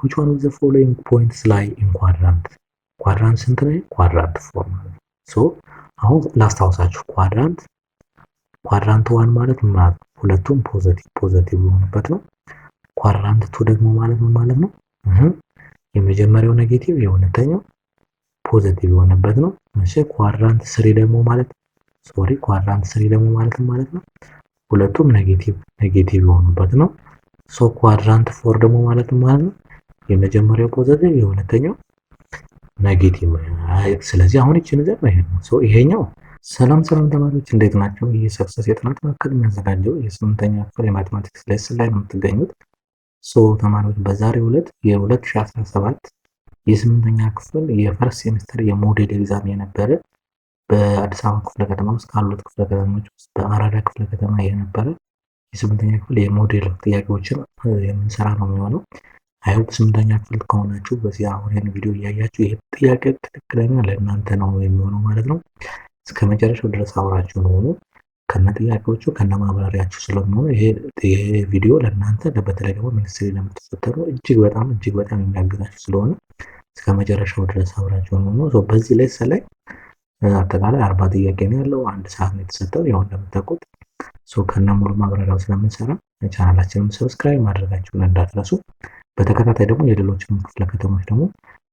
which one of the following points lie in quadrant? ኳድራንት ስንት ላይ? ኳድራንት 4 ማለት ነው። ሶ አሁን ላስታውሳችሁ ኳድራንት 1 ማለት ምን ማለት ነው? ሁለቱም ፖዚቲቭ የሆነበት ነው። ኳድራንት 2 ደግሞ ማለት ምን ማለት ነው? የመጀመሪያው ኔጌቲቭ የሁለተኛው ፖዚቲቭ የሆነበት ነው። እሺ ኳድራንት 3 ደግሞ ማለት ኳድራንት 3 ደግሞ ማለት ነው ሁለቱም ኔጌቲቭ የሆኑበት ነው። ሶ ኳድራንት 4 ደግሞ ማለት ነው የመጀመሪያው ፖዚቲቭ የሁለተኛው ኔጌቲቭ። ስለዚህ አሁን እቺ ነገር ነው ነው። ሶ ይሄኛው ሰላም ተማሪዎች እንዴት ናቸው? ይሄ ሰክሰስ የጥናት ማዕከል የሚያዘጋጀው የስምንተኛ ክፍል የማቴማቲክስ ሌሰን ላይ ነው የምትገኙት። ሶ ተማሪዎች በዛሬው ዕለት የ2017 የስምንተኛ ክፍል የፈርስት ሴሚስተር የሞዴል ኤግዛም የነበረ በአዲስ አበባ ክፍለ ከተማ ውስጥ ካሉት ክፍለ ከተሞች ውስጥ በአራዳ ክፍለ ከተማ የነበረ የስምንተኛ ክፍል የሞዴል ጥያቄዎችን የምንሰራ ነው የሚሆነው። አይሆፕ ስምንተኛ ክፍል ከሆናችሁ በዚህ አሁን ይሄን ቪዲዮ እያያችሁ ይሄ ጥያቄ ትክክለኛ ለእናንተ ነው የሚሆነው ማለት ነው። እስከ መጨረሻው ድረስ አብራችሁ ሆኑ። ከነ ጥያቄዎቹ ከነ ማብራሪያችሁ ስለሚሆኑ ይሄ ቪዲዮ ለእናንተ በተለይ ደግሞ ሚኒስትሪ ለምትፈተኑ እጅግ በጣም የሚያግዛችሁ ስለሆነ እስከ መጨረሻው ድረስ አብራችሁ ሆኑ። በዚህ ሌሰን ላይ አጠቃላይ 40 ጥያቄ ነው ያለው። አንድ ሰዓት ነው የተሰጠው። ያው እንደምታውቁት ከነ ሙሉ ማብራሪያው ስለምንሰራ ቻናላችንን ሰብስክራይብ ማድረጋችሁን እንዳትረሱ። በተከታታይ ደግሞ የሌሎችም ክፍለ ከተሞች ደግሞ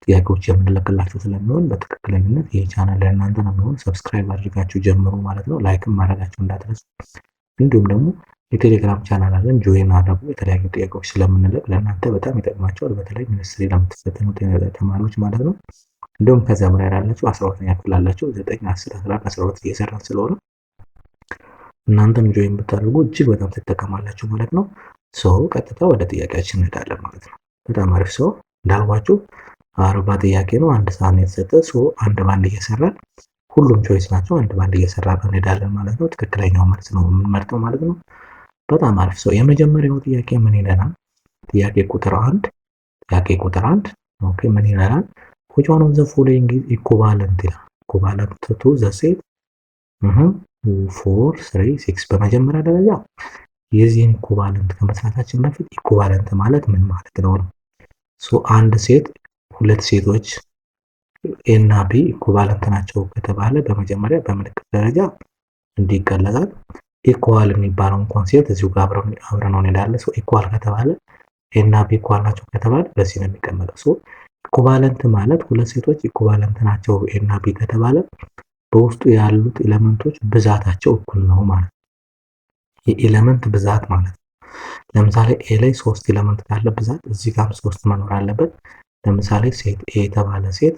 ጥያቄዎች የምንለቅላችሁ ስለሚሆን በትክክለኝነት ይህ ቻናል ለእናንተ ነው የሚሆን። ሰብስክራይብ አድርጋችሁ ጀምሩ ማለት ነው። ላይክም ማድረጋችሁ እንዳትረሱ። እንዲሁም ደግሞ የቴሌግራም ቻናል አለን፣ ጆይን አድርጉ። የተለያዩ ጥያቄዎች ስለምንለቅ ለእናንተ በጣም ይጠቅማቸዋል። በተለይ ሚኒስትሪ ለምትፈተኑ ተማሪዎች ማለት ነው። እንዲሁም ከዚያ በላይ ያላችሁ 12ኛ ክፍል አላችሁ 9፣ 10፣ 11፣ 12 እየሰራን ስለሆነ እናንተም ጆይን ብታደርጉ እጅግ በጣም ትጠቀማላችሁ ማለት ነው። ቀጥታ ወደ ጥያቄያችን እንሄዳለን ማለት ነው። በጣም አሪፍ። እንዳልኳችሁ 40 ጥያቄ ነው። አንድ ሰዓት ነው የተሰጠ። አንድ ባንድ እየሰራን ሁሉም ቾይስ ናቸው። አንድ ባንድ እየሰራን እንሄዳለን ማለት ነው። ትክክለኛው መልስ ነው የምንመርጠው ማለት ነው። በጣም አሪፍ። የመጀመሪያው ጥያቄ ምን ይለናል? ጥያቄ ቁጥር 1 ኦኬ ምን ይለናል? which one of the following is equivalent ይላል። equivalent to the set 4 3 6 በመጀመሪያ ደረጃ የዚህን ኢኩቫለንት ከመስራታችን በፊት ኢኩቫለንት ማለት ምን ማለት ነው? አንድ ሴት ሁለት ሴቶች ኤ እና ቢ ኢኩቫለንት ናቸው ከተባለ በመጀመሪያ በምልክት ደረጃ እንዲገለጻል። ኢኳል የሚባለውን ኮንሴፕት እዚሁ ጋር አብረን እንሄዳለን። ኢኳል ከተባለ ኤ እና ቢ ኢኳል ናቸው ከተባለ በዚህ ነው የሚቀመጠው። ኢኩቫለንት ማለት ሁለት ሴቶች ኢኩቫለንት ናቸው ኤ እና ቢ ከተባለ በውስጡ ያሉት ኤሌመንቶች ብዛታቸው እኩል ነው ማለት ነው። የኤሌመንት ብዛት ማለት ነው። ለምሳሌ ኤ ላይ 3 ኤሌመንት ካለ ብዛት እዚህ ጋር 3 መኖር አለበት። ለምሳሌ ሴት ኤ የተባለ ሴት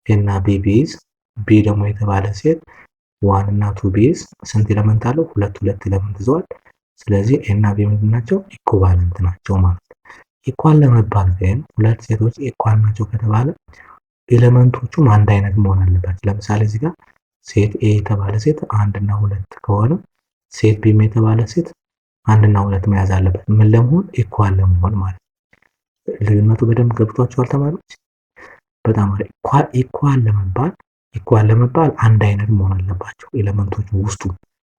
ኤ እና ቢ ቢይዝ፣ ቢ ደግሞ የተባለ ሴት 1 እና 2 ቢይዝ ስንት ኤሌመንት አለው? ሁለት ኤሌመንት ይዘዋል። ስለዚህ ኤ እና ቢ ምንድን ናቸው? ኢኩቫለንት ናቸው ማለት ነው። ኢኳል ለመባል ግን ሁለት ሴቶች ኢኳል ናቸው ከተባለ ኤሌመንቶቹም አንድ አይነት መሆን አለባቸው። ለምሳሌ እዚህ ጋር ሴት ኤ የተባለ ሴት 1 እና 2 ከሆነ ሴት ቢም የተባለ ሴት 1 እና 2 መያዝ አለበት። ምን ለመሆን? ኢኳል ለመሆን ማለት ነው። ልዩነቱ በደንብ ገብቷችኋል ተማሪዎች? በጣም አሪፍ። ኢኳል ለመባል አንድ አይነት መሆን አለባቸው ኤሌመንቶቹ፣ ውስጡ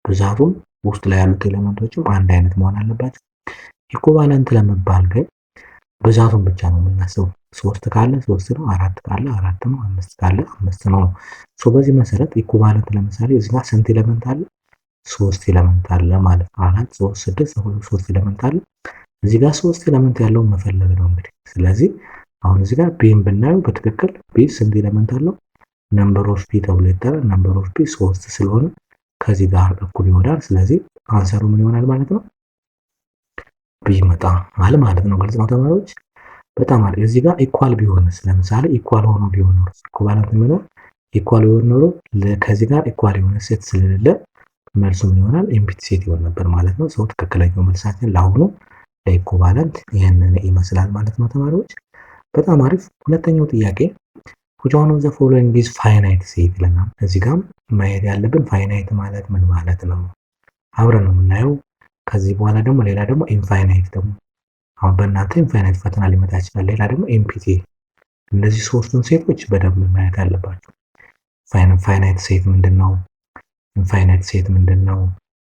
ብዛቱም ውስጥ ላይ ያሉት ኤሌመንቶችም አንድ አይነት መሆን አለባቸው። ኢኩቫለንት ለመባል ግን ብዛቱን ብቻ ነው የምናስበው። 3 ካለ 3 ነው፣ 4 ካለ 4 ነው፣ 5 ካለ 5 ነው። በዚህ መሰረት ኢኩቫለንት ለምሳሌ እዚህ ጋር ስንት ኤሌመንት አለ? 3 ኤሌመንት አለ ማለት ነው። 4 3 6 3 ኤሌመንት አለ። እዚህ ጋር 3 ኤሌመንት ያለው መፈለግ ነው እንግዲህ። ስለዚህ አሁን እዚህ ጋር ቢን ብናየው በትክክል ቢ ስንት ኤሌመንት አለው? ነምበር ኦፍ ቢ ተብሎ ይጠራል። ነምበር ኦፍ ቢ 3 ስለሆነ ከዚህ ጋር እኩል ይሆናል። ስለዚህ አንሰሩ ምን ይሆናል ማለት ነው? ቢ ይመጣል ማለት ነው። ግልጽ ነው ተማሪዎች? በጣም አሪፍ። እዚህ ጋር ኢኳል ቢሆንስ? ለምሳሌ ኢኳል ሆኖ ቢሆን ኖሮ ኢኩቫለንት የሚለው ኢኳል ቢሆን ኖሮ ከዚህ ጋር ኢኳል የሆነ ሴት ስለሌለ መልሱ ምን ይሆናል? ኤምፕቲ ሴት ይሆን ነበር ማለት ነው። ትክክለኛው መልሳችን ለአሁኑ ለኢኩቫለንት ይህንን ይመስላል ማለት ነው ተማሪዎች። በጣም አሪፍ። ሁለተኛው ጥያቄ which one of the following is finite set ይለናል። እዚህ ጋር ማየት ያለብን ፋይናይት ማለት ምን ማለት ነው አብረን ነው የምናየው። ከዚህ በኋላ ደግሞ ሌላ ደግሞ ኢንፋይናይት ደግሞ አሁን በእናንተ ኢንፋይናይት ፈተና ሊመጣ ይችላል። ሌላ ደግሞ ኤምፕቲ። እነዚህ ሶስቱን ሴቶች በደንብ ማየት አለባቸው። ፋይናይት ሴት ምንድነው? ኢንፋይናይት ሴት ምንድነው?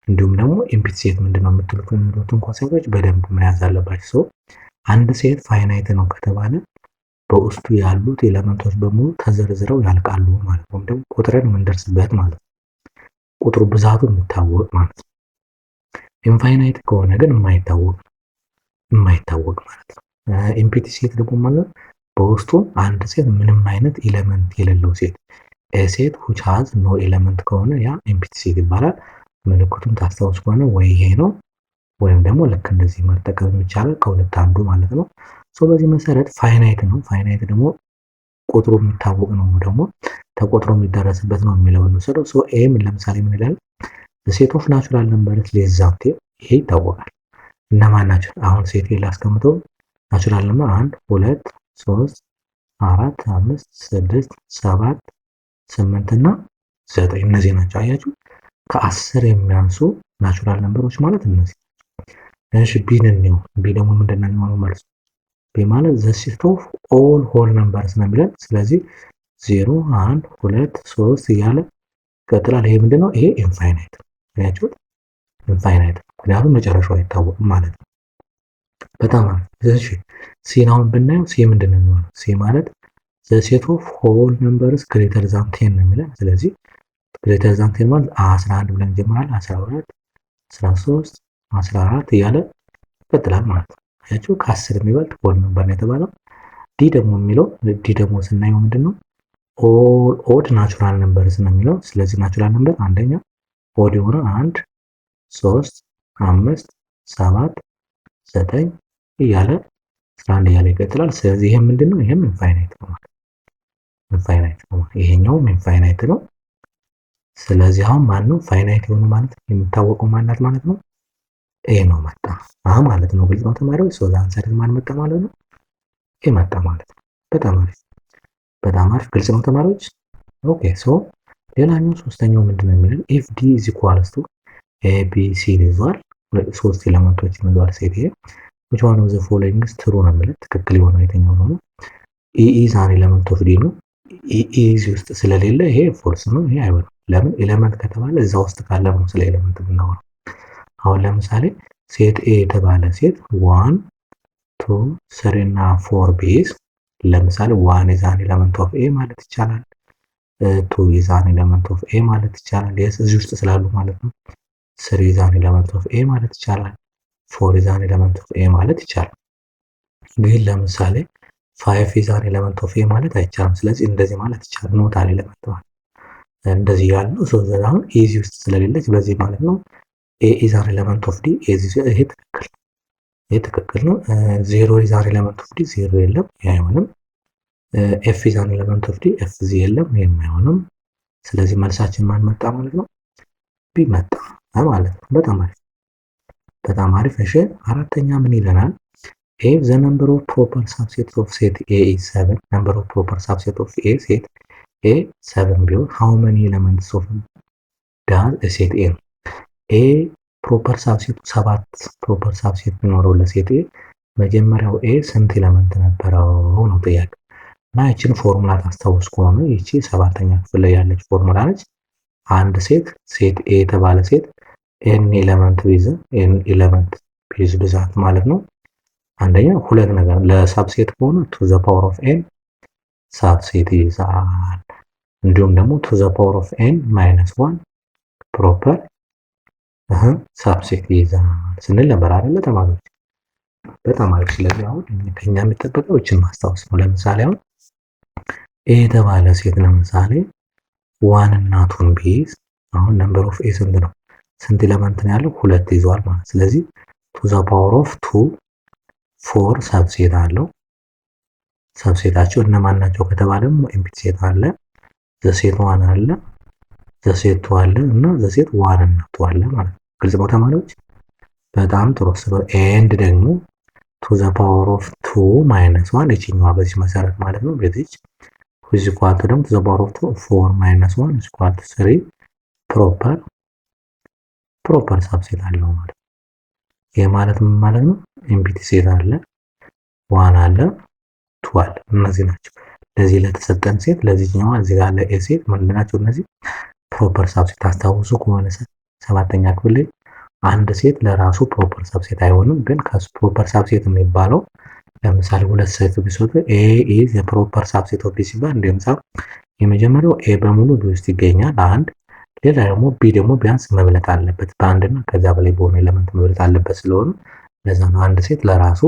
እንዲሁም ደግሞ ኤምፕቲ ሴት ምንድነው የምትሉትን ኮንሰፕቶች በደንብ መያዝ አለባችሁ። አንድ ሴት ፋይናይት ነው ከተባለ በውስጡ ያሉት ኤሌመንቶች በሙሉ ተዘርዝረው ያልቃሉ ማለት ነው። ደግሞ ቁጥርን የምንደርስበት ማለት ነው። ቁጥሩ ብዛቱ የሚታወቅ ማለት ነው። ኢንፋይናይት ከሆነ ግን የማይታወቅ ማለት ነው። ኢምፒቲ ሴት ደግሞ ማለት በውስጡ አንድ ሴት ምንም አይነት ኤሌመንት የሌለው ሴት ሴት which has no element ከሆነ ያ ኢምፒቲ ሴት ይባላል። ምልክቱን ታስታውስ ከሆነ ወይ ይሄ ነው ወይም ደግሞ ልክ እንደዚህ መጠቀም ይቻላል ከሁለት አንዱ ማለት ነው። በዚህ መሰረት ፋይናይት ነው። ፋይናይት ደግሞ ቁጥሩ የሚታወቅ ነው ደግሞ ተቆጥሮ የሚደረስበት ነው የሚለውን እንውሰደው። ኤም ለምሳሌ ምን ይላል? ሴት ኦፍ ናቹራል ነምበርስ ሌስ ዛን 10 ይሄ ይታወቃል። እነማን ናቸው? አሁን ሴት ላስቀምጠው ናቹራል ነምበር 1 2 3 4 5 6 7 8 እና 9 እነዚህ ናቸው። አያችሁ ከ10 የሚያንሱ ናቹራል ነምበሮች ማለት እነዚህ። እሺ ቢን ነው። ቢ ደግሞ ምንድነው የሚሆነው መልሱ? ቢ ማለት ዘ ሴት ኦፍ ኦል ሆል ነምበርስ ነው የሚለን። ስለዚህ 0 1 2 3 እያለ ይቀጥላል። ይሄ ምንድነው? ይሄ ኢንፋይናይት ነው። አያችሁ ኢንፋይናይት ምክንያቱም መጨረሻው አይታወቅም ማለት ነው። በጣም አሪፍ። እሺ ሲን አሁን ብናየው ሲ ምንድነው የሚሆነው? ሲ ማለት ዘ ሴት ኦፍ ሆል ነምበርስ ግሬተር ዛን 10 ነው የሚለን። ስለዚህ ግሬተር ዛን 10 ማለት 11 ብለን እንጀምራለን። 12 13 14 እያለ ይቀጥላል ማለት ነው። አያችሁ ከ10 የሚበልጥ ሆል ነምበር ነው የተባለው። ዲ ደግሞ የሚለው ዲ ደግሞ ስናየው ምንድነው? ኦል ኦድ ናቹራል ነምበርስ ነው የሚለው። ስለዚህ ናቹራል ነምበር አንደኛ ኦድ የሆነ 1 3 5 7 9 እያለ 11 እያለ ይቀጥላል። ስለዚህ ይሄ ምንድነው? ይሄም ኢንፋይናይት ነው ማለት ኢንፋይናይት ነው። ይሄኛውም ኢንፋይናይት ነው። ስለዚህ አሁን ማን ነው ፋይናይት የሆነ ማለት የሚታወቀው ማናት ማለት ነው? ኤ ነው መጣ ማለት ነው። ግልጽ ነው ተማሪዎች? ሶ አንሰር ማን መጣ ማለት ነው? ኤ መጣ ማለት ነው። በጣም አሪፍ በጣም አሪፍ። ግልጽ ነው ተማሪዎች? ኦኬ ሶ ሌላኛው ሶስተኛው ምንድነው የሚለን? ኢፍ ዲ ኢዝ ኢኳልስ ቱ ኤ ቢ ሲ ይዟል። ሶስት ኤሌመንቶች ይዟል ሴት ይሄ which one of the following is true ነው የሚለን። ትክክል የሆነው የትኛው ነው? ኢ ኢዝ አን ኤሌመንት ኦፍ ዲ ነው። ኢ ኢዝ ውስጥ ስለሌለ ይሄ ፎልስ ነው። ይሄ አይሆንም። ለምን? ኤሌመንት ከተባለ እዛ ውስጥ ካለ ነው ስለ ኤሌመንት የምናወራው። አሁን ለምሳሌ ሴት ኤ የተባለ ሴት 1 2 3 እና 4 ቢይዝ ለምሳሌ 1 ኢዝ አን ኤሌመንት ኦፍ ኤ ማለት ይቻላል። 2 ኢዝ አን ኤሌመንት ኦፍ ኤ ማለት ይቻላል። የስ እዚህ ውስጥ ስላሉ ማለት ነው። 3 ኢዝ አን ኤሌመንት ኦፍ ኤ ማለት ይቻላል። 4 ኢዝ አን ኤሌመንት ኦፍ ኤ ማለት ይቻላል። ግን ለምሳሌ 5 ኢዝ አን ኤሌመንት ኦፍ ኤ ማለት አይቻልም። ስለዚህ እንደዚህ ማለት ይቻላል። ኖት አን ኤሌመንት ማለት እንደዚህ ያለው አሁን ኤዚ ውስጥ ስለሌለች በዚህ ማለት ነው። ኤ ኢዝ አን ኤሌመንት ኦፍ ዲ ይሄ ትክክል ነው። 0 ኢዝ አን ኤሌመንት ኦፍ ዲ 0 የለም፣ ይሄ አይሆንም። ኤፍ ኢዝ አን ኤሌመንት ኦፍ ዲ ኤፍ ዚ የለም፣ ይሄም አይሆንም። ስለዚህ መልሳችን ማን መጣ ማለት ነው? ቢ መጣ ማለት ነው። በጣም አሪፍ በጣም አሪፍ። እሺ አራተኛ ምን ይለናል? if the number of proper subsets of set A is 7 number of proper subset of A set A 7 ቢሆን how many elements of does a set A A ፕሮፐር ሳብሴት 7 ፕሮፐር ሳብሴት ቢኖረው ለሴት ኤ መጀመሪያው ኤ ስንት ኤሌመንት ነበረው ነው ጥያቄ። እና ይቺን ፎርሙላ ታስታውስ ከሆነ ይቺ 7ኛ ክፍል ላይ ያለች ፎርሙላ ነች። አንድ ሴት ኤ የተባለ ሴት ኤን ኤሌመንት ቢይዝ ብዛት ማለት ነው። አንደኛ ሁለት ነገር ለሳብሴት ከሆነ ቱ ዘ ፓወር ኦፍ ኤን ሳብሴት ይይዛል። እንዲሁም ደግሞ ቱ ዘ ፓወር ኦፍ ኤን ማይነስ 1 ፕሮፐር ሳብሴት ይይዛል ስንል ነበር አይደለ ተማሪዎች? በጣም አሪፍ። ስለዚህ አሁን ከኛ የሚጠበቀው እችን ማስታወስ ነው። ለምሳሌ አሁን ኤ የተባለ ሴት ለምሳሌ 1 እና 2 ቢይዝ አሁን ነምበር ኦፍ ኤ ስንት ነው? ስንት ኤሌመንት ነው ያለው? 2 ይዟል ማለት። ስለዚህ ቱ ዘ ፓወር ኦፍ 2 4 ሳብሴት አለው። ሳብሴታቸው እነማን ናቸው ከተባለም ኢምፕሊት ሴት አለ፣ ዘሴት 1 አለ፣ ዘሴት 2 አለ እና ዘሴት 1 እና 2 አለ ማለት ነው። ግልጽ ነው ተማሪዎች? በጣም ጥሩ። ኤንድ ደግሞ ቱ ዘ ፓወር ኦፍ 2 ማይነስ 1 እቺኛዋ በዚህ መሰረት ማለት ነው። በዚህ is equal to ደግሞ ቱ ዘ ፓወር ኦፍ 4 ማይነስ 1 is equal to 3 ፕሮፐር ሳብሴት አለው ማለት ነው። ይሄ ማለት ምን ማለት ነው? ኢምፕሊት ሴት አለ፣ 1 አለ፣ 2 አለ። እነዚህ ናቸው ለዚህ ለተሰጠን ሴት ለዚህኛዋ እዚህ ጋር ለኤ ሴት ምንድን ናቸው እነዚህ? ፕሮፐር ሳብሴት። ታስታውሱ ከሆነ 7ኛ ክፍል ላይ አንድ ሴት ለራሱ ፕሮፐር ሳብሴት አይሆንም፣ ግን ከፕሮፐር ሳብሴት የሚባለው ለምሳሌ ሁለት ሴት ቢሰጡ ኤ ኢዝ የፕሮፐር ሳብሴት ኦፍ ቢ ሲባል እንዲሁም የመጀመሪያው ኤ በሙሉ ቢ ውስጥ ይገኛል አንድ፣ ሌላ ደግሞ ቢ ደግሞ ቢያንስ መብለጥ አለበት በአንድና ከዛ በላይ በሆነ ኤሌመንት መብለጥ አለበት ስለሆነ ለዛ ነው አንድ ሴት ለራሱ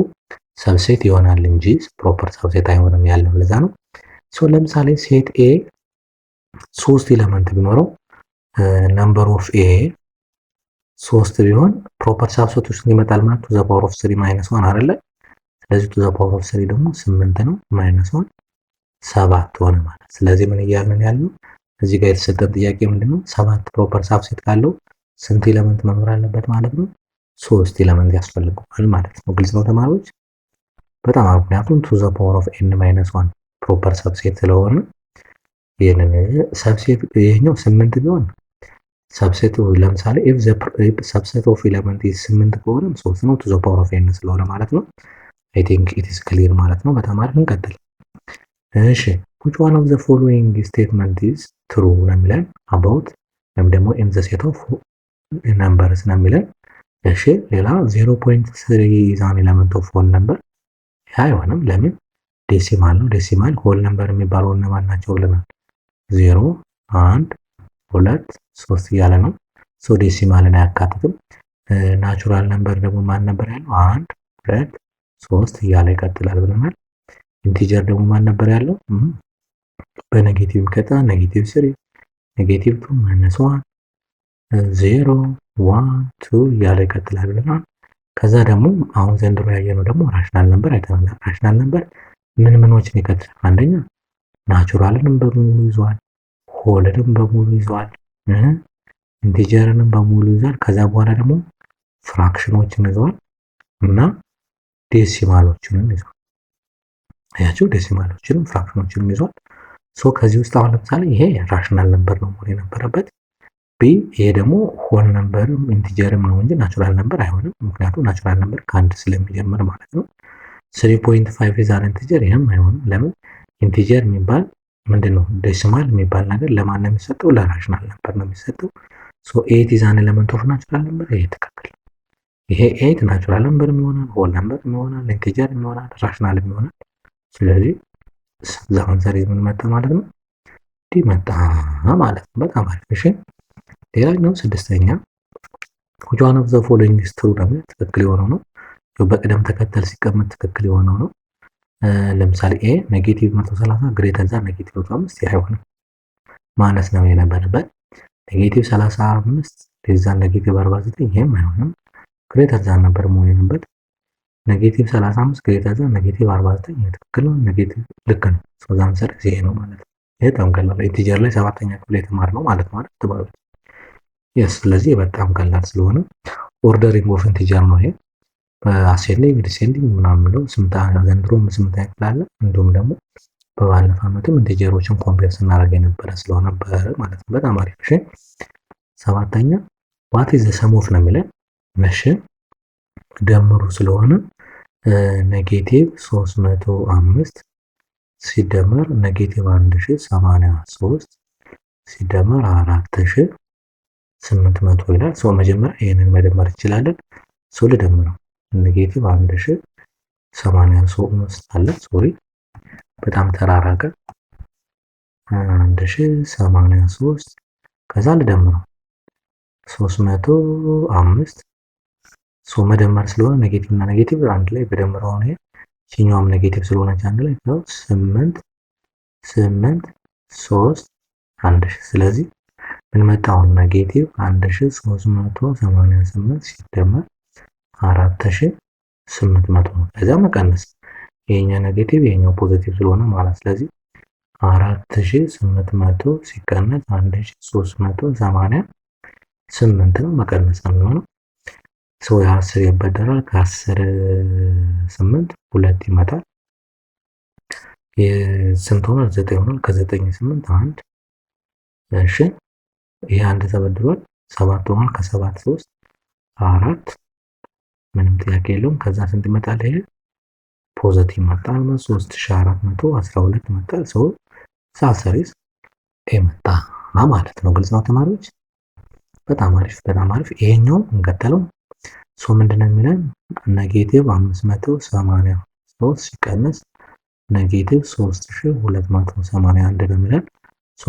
ሰብሴት ይሆናል እንጂ ፕሮፐር ሰብሴት አይሆንም ያለው ለዛ ነው። ሶ ለምሳሌ ሴት ኤ 3 ኤሌመንት ቢኖረው ነምበር ኦፍ ኤ 3 ቢሆን ፕሮፐር ሰብሴት ውስጥ ይመጣል ማለት ቱ ዘ ፓወር ኦፍ 3 ማይነስ 1 አይደለ? ስለዚህ ቱ ዘ ፓወር ኦፍ 3 ደግሞ 8 ነው ማይነስ 1 7 ሆነ ማለት። ስለዚህ ምን እያልን ያለው እዚህ ጋር የተሰጠን ጥያቄ ምንድነው? 7 ፕሮፐር ሰብሴት ካለው ስንት ኤሌመንት መኖር አለበት ማለት ነው? 3 ኤሌመንት ያስፈልገዋል ማለት ነው። ግልጽ ነው ተማሪዎች? በጣም ምክንያቱም ቱ ዘ ፓወር ኦፍ ኤን ማይነስ 1 ፕሮፐር ሰብሴት ስለሆነ ይሄንን ሰብሴት ይሄኛው 8 ቢሆን ሰብሴቱ ለምሳሌ ኢፍ ዘ ሰብሴት ኦፍ ኤሌመንት ኢዝ 8 ከሆነ 3 ነው ቱ ዘ ፓወር ኦፍ ኤን ስለሆነ ማለት ነው። አይ ቲንክ ኢት ኢዝ ክሊር ማለት ነው። በጣም አሪፍ እንቀጥል። እሺ which one of the following statement is true ነው የሚለን about ወይም ደግሞ in the set of numbers ነው የሚለን። እሺ ሌላ 0.3 is an element of whole number አይሆንም። ለምን? ዴሲማል ነው። ዴሲማል ሆል ነምበር የሚባለው እነማን ናቸው ብለናል? 0 1 2 3 እያለ ነው። ሶ ዴሲማልን አያካትትም። ናቹራል ነምበር ደግሞ ማን ነበር ያለው? 1 2 3 እያለ ይቀጥላል ብለናል። ኢንቲጀር ደግሞ ማን ነበር ያለው? በኔጌቲቭ ከታ ኔጌቲቭ 3 ኔጌቲቭ 2 ማይነስ 1 0 1 2 እያለ ይቀጥላል ብለናል። ከዛ ደግሞ አሁን ዘንድሮ ያየነው ደግሞ ራሽናል ነምበር አይተናል። ራሽናል ነምበር ምን ምኖችን ይቀጥላል? አንደኛ ናቹራልንም በሙሉ ይዟል፣ ሆልንም በሙሉ ይዟል፣ ኢንቲጀርንም በሙሉ ይዟል። ከዛ በኋላ ደግሞ ፍራክሽኖችን ይዟል እና ዴሲማሎችንም ይዟል። አያችሁ ዴሲማሎችንም ፍራክሽኖችንም ይዟል። ሶ ከዚህ ውስጥ አሁን ለምሳሌ ይሄ ራሽናል ነምበር ነው መሆን የነበረበት። ቢ ይሄ ደግሞ ሆል ነምበርም ኢንቲጀርም ነው እንጂ ናቹራል ነምበር አይሆንም። ምክንያቱም ናቹራል ነምበር ከአንድ ስለሚጀምር ማለት ነው። 3.5 ኢዝ አን ኢንቲጀር ይሄም አይሆንም። ለምን? ኢንቲጀር የሚባል ምንድነው? ዴሲማል የሚባል ነገር ለማን ነው የሚሰጠው? ለራሽናል ነምበር ነው የሚሰጠው። ሶ 8 ኢዝ አን ኤሌመንት ኦፍ ናቹራል ነምበር። ይሄ ትክክል። ይሄ 8 ናቹራል ነምበር ይሆናል፣ ሆል ነምበር ይሆናል፣ ኢንቲጀር ይሆናል፣ ራሽናል ይሆናል። ስለዚህ ዛውን ዘር ምን መጣ ማለት ነው? ዲ መጣ ማለት ነው። በጣም አሪፍ። እሺ ሌላኛው ስድስተኛ which one of the following is true ነው። ትክክል የሆነው ነው። በቅደም ተከተል ሲቀመጥ ትክክል የሆነው ነው። ለምሳሌ ኤ ኔጌቲቭ 130 ግሬተር ዛን ኔጌቲቭ 5 አይሆንም፣ ማነስ ነው የነበረበት። ኔጌቲቭ 35 ሌስ ዛን ኔጌቲቭ 49 ይሄም አይሆንም፣ ግሬተር ዛን ነበር መሆን የነበረበት። ኔጌቲቭ 35 ግሬተር ዛን ኔጌቲቭ 49 ይሄ ትክክል ነው። ኔጌቲቭ ልክ ነው። ሶ ዛን ሰር ይሄ ነው ማለት ነው። ይሄ በጣም ቀላል ኢንቲጀር ላይ 7ኛ ክፍል የተማርነው ማለት ነው አይደል? የስ ስለዚህ በጣም ቀላል ስለሆነ ኦርደሪንግ ኦፍ ኢንቲጀር ነው ይሄ። በአሴንዲንግ ዲሴንዲንግ ምናምን ነው ዘንድሮም 8ኛ ክፍል አለ። እንዲሁም ደግሞ በባለፈው ዓመትም ኢንቲጀሮችን ኮምፔር ስናደርግ የነበረ ስለሆነ ማለት ነው። በጣም አሪፍ። እሺ 7ኛ ዋት ኢዝ ዘ ሰም ኦፍ ነው የሚለን። እሺ ደምሩ ስለሆነ ኔጌቲቭ 305 ሲደመር ኔጌቲቭ 1083 ሲደመር 4800 ይላል። ሶ መጀመሪያ ይሄንን መደመር እንችላለን። ሶ ልደምረው ኔጌቲቭ 1083 አለ። ሶሪ በጣም ተራራቀ። 1083 ከዛ ልደምረው 305 ሶ መደመር ስለሆነ ኔጌቲቭ እና ኔጌቲቭ አንድ ላይ በደምረው ነው። ይሄኛውም ኔጌቲቭ ስለሆነች አንድ ላይ ነው 8 3 1000። ስለዚህ ምን መጣው? ኔጌቲቭ 1388 ሲደመር 4800 ነው። ከዛ መቀነስ ይሄኛው ኔጌቲቭ ይሄኛው ፖዚቲቭ ስለሆነ ማለት ስለዚህ 4800 ሲቀነስ 1388 ነው። መቀነስ ነው የሚሆነው። ሶ 10 ይበደራል። ከ10 8 2 ይመጣል። የስንት ሆኗል? 9 ሆኗል። ከ9 8 1 እሺ ይሄ አንድ ተበድሯል። 7 ሆኗል። ከ7 3 4 ምንም ጥያቄ የለውም። ከዛ ስንት ይመጣል? ይሄ ፖዚቲቭ መጣል 3412 መጣል። ሶ ሳሰሪስ ኤ መጣ ማለት ነው። ግልጽ ነው ተማሪዎች? በጣም አሪፍ በጣም አሪፍ። ይሄኛው እንቀጥለው። ሶ ምንድነው የሚለን? ኔጌቲቭ 580 3 ሲቀነስ ኔጌቲቭ 3281 ነው የሚለን።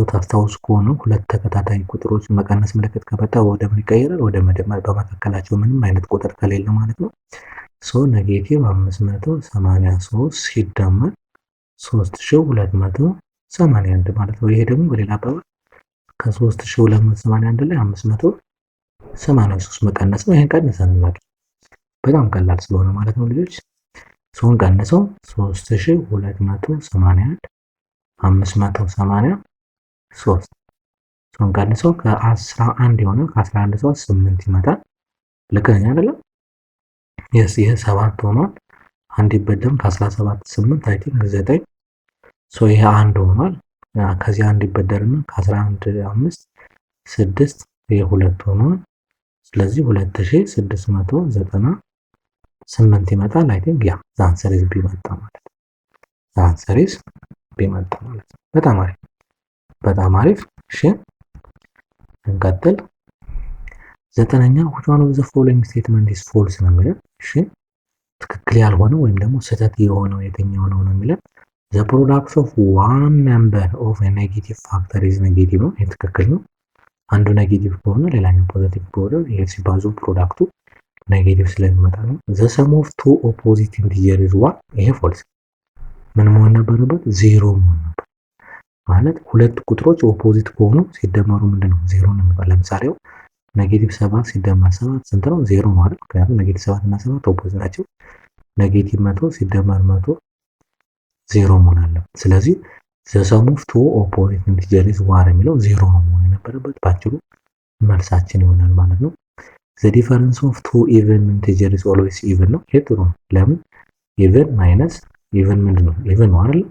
ታስታውሱ ከሆነ ሁለት ተከታታይ ቁጥሮች መቀነስ ምልክት ከመጣ ወደ ምን ይቀየራል? ወደ መደመር፣ በመካከላቸው ምንም አይነት ቁጥር ከሌለ ማለት ነው። ኔጌቲቭ 583 ሲደመር 3281 ማለት ነው። ይሄ ደግሞ በሌላ አባባል ከ3281 ላይ 583 መቀነስ ነው። ይሄን ቀንሰን እናድርግ። በጣም ቀላል ስለሆነ ማለት ነው ልጆች። ቀንሰው 3281 583 ቀንሰው ከ11 የሆነ ከ11 ሰው 8 ይመጣል። ልክ ነኝ አይደለም? ይህ 7 ሆኗል። አንድ ይበደም ከ17 8 አይ ቲንክ 9 ይሄ አንድ ሆኗል። ከዚህ አንድ ይበደርና ከ11 5 6 ይሄ 2 ሆኗል። ስለዚህ 2698 ይመጣል። አይ ቲንክ ያ ዛንሰሪዝ ቢመጣ ማለት ነው። ዛንሰሪዝ ቢመጣ ማለት ነው። በጣም አሪፍ በጣም አሪፍ። እሺ እንቀጥል። 9ኛ which one of the following statement is false ነው የሚለው። እሺ ትክክል ያልሆነው ወይም ደግሞ ስህተት የሆነው የትኛው ነው የሚለው። the product of one number of a negative factor is negative ነው። ይሄ ትክክል ነው። አንዱ ኔጌቲቭ ከሆነ ሌላኛው ፖዚቲቭ ከሆነ ይሄ ሲባዙ ፕሮዳክቱ ኔጌቲቭ ስለሚመጣ ነው። the sum of two opposite integers is 1 ይሄ ፎልስ። ምን መሆን ነበረበት? ዜሮ መሆን ነበር። ማለት ሁለት ቁጥሮች ኦፖዚት ከሆኑ ሲደመሩ ምንድነው? ዜሮ ነው የሚባለው። ለምሳሌ ኔጌቲቭ 7 ሲደመር 7 ስንት ነው? ዜሮ ማለት ምክንያቱም ኔጌቲቭ 7 እና 7 ኦፖዚት ናቸው። ኔጌቲቭ 100 ሲደመር 100 ዜሮ መሆን አለበት። ስለዚህ the sum of two opposite integers is 1 የሚለው ዜሮ ነው መሆን የነበረበት። ባጭሩ መልሳችን ይሆናል ማለት ነው። the difference of two even integers is always even ነው። ይሄ ጥሩ ነው። ለምን? even ማይነስ even ምንድነው? even ነው አይደል?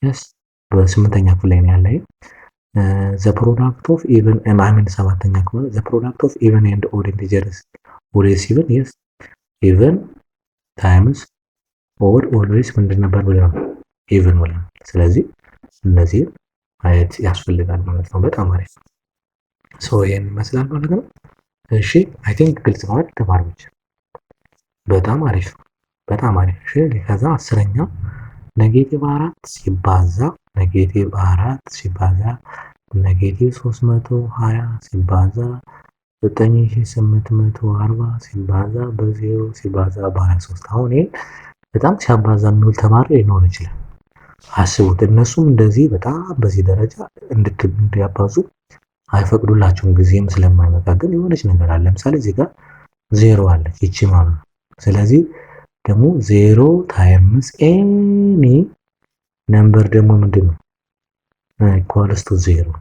yes በ8ኛ ክፍል ላይ ነው ያለው። the product of even and I mean 7ኛ ክፍል the product of even and odd integers always even yes even times odd always ምንድን ነበር ብለን even ብለን። ስለዚህ እነዚህ ማየት ያስፈልጋል ማለት ነው። በጣም አሪፍ ይሄን ይመስላል ማለት ነው። እሺ አይ ቲንክ ግልጽ ነው አይደል ተማሪዎች? በጣም አሪፍ በጣም አሪፍ። እሺ ከዛ 10ኛ ኔጌቲቭ 4 ሲባዛ ኔጌቲቭ 4 ሲባዛ ኔጌቲቭ 320 ሲባዛ 9840 ሲባዛ በ0 ሲባዛ በ23። አሁን ይሄ በጣም ሲያባዛ የሚውል ተማሪ ሊኖር ይችላል። አስቡት። እነሱም እንደዚህ በጣም በዚህ ደረጃ እንዲያባዙ አይፈቅዱላቸውም፣ ጊዜም ስለማይመጣ። ግን የሆነች ነገር አለ። ለምሳሌ እዚህ ጋር 0 አለች ይቺ ማለት ነው። ስለዚህ ደግሞ 0 ታይምስ ኤኒ ነምበር ደግሞ ምንድነው? ኢኳልስ ቱ 0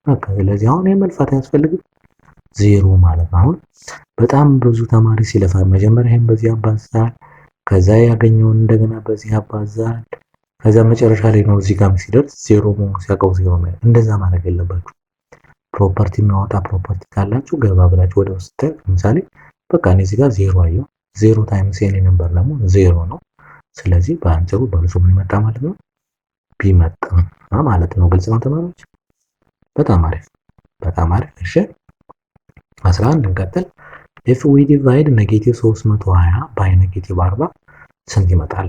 በቃ። ስለዚህ አሁን የመልፋት አያስፈልግም 0 ማለት ነው። አሁን በጣም ብዙ ተማሪ ሲለፋ መጀመሪያ ይሄን በዚህ ያባዛል፣ ከዛ ያገኘውን እንደገና በዚህ ያባዛል፣ ከዛ መጨረሻ ላይ ነው እዚህ ጋር ሲደርስ 0 መሆኑን ሲያውቀው 0 ማለት። እንደዛ ማድረግ የለባችሁ። ፕሮፐርቲ የሚያወጣ ፕሮፐርቲ ካላችሁ ገባ ብላችሁ ወደ ውስጥ ለምሳሌ በቃ እኔ እዚህ ጋር 0 አየሁ። 0 ታይምስ ኤኒ ነምበር ደግሞ 0 ነው። ስለዚህ በአንጻሩ በብዙ ምን ይመጣ ማለት ነው? ቢመጣ ማለት ነው። ግልጽ ነው ተማሪዎች? በጣም አሪፍ በጣም አሪፍ። እሺ 11 እንቀጥል። if we divide negative 320 by negative 40 ስንት ይመጣል?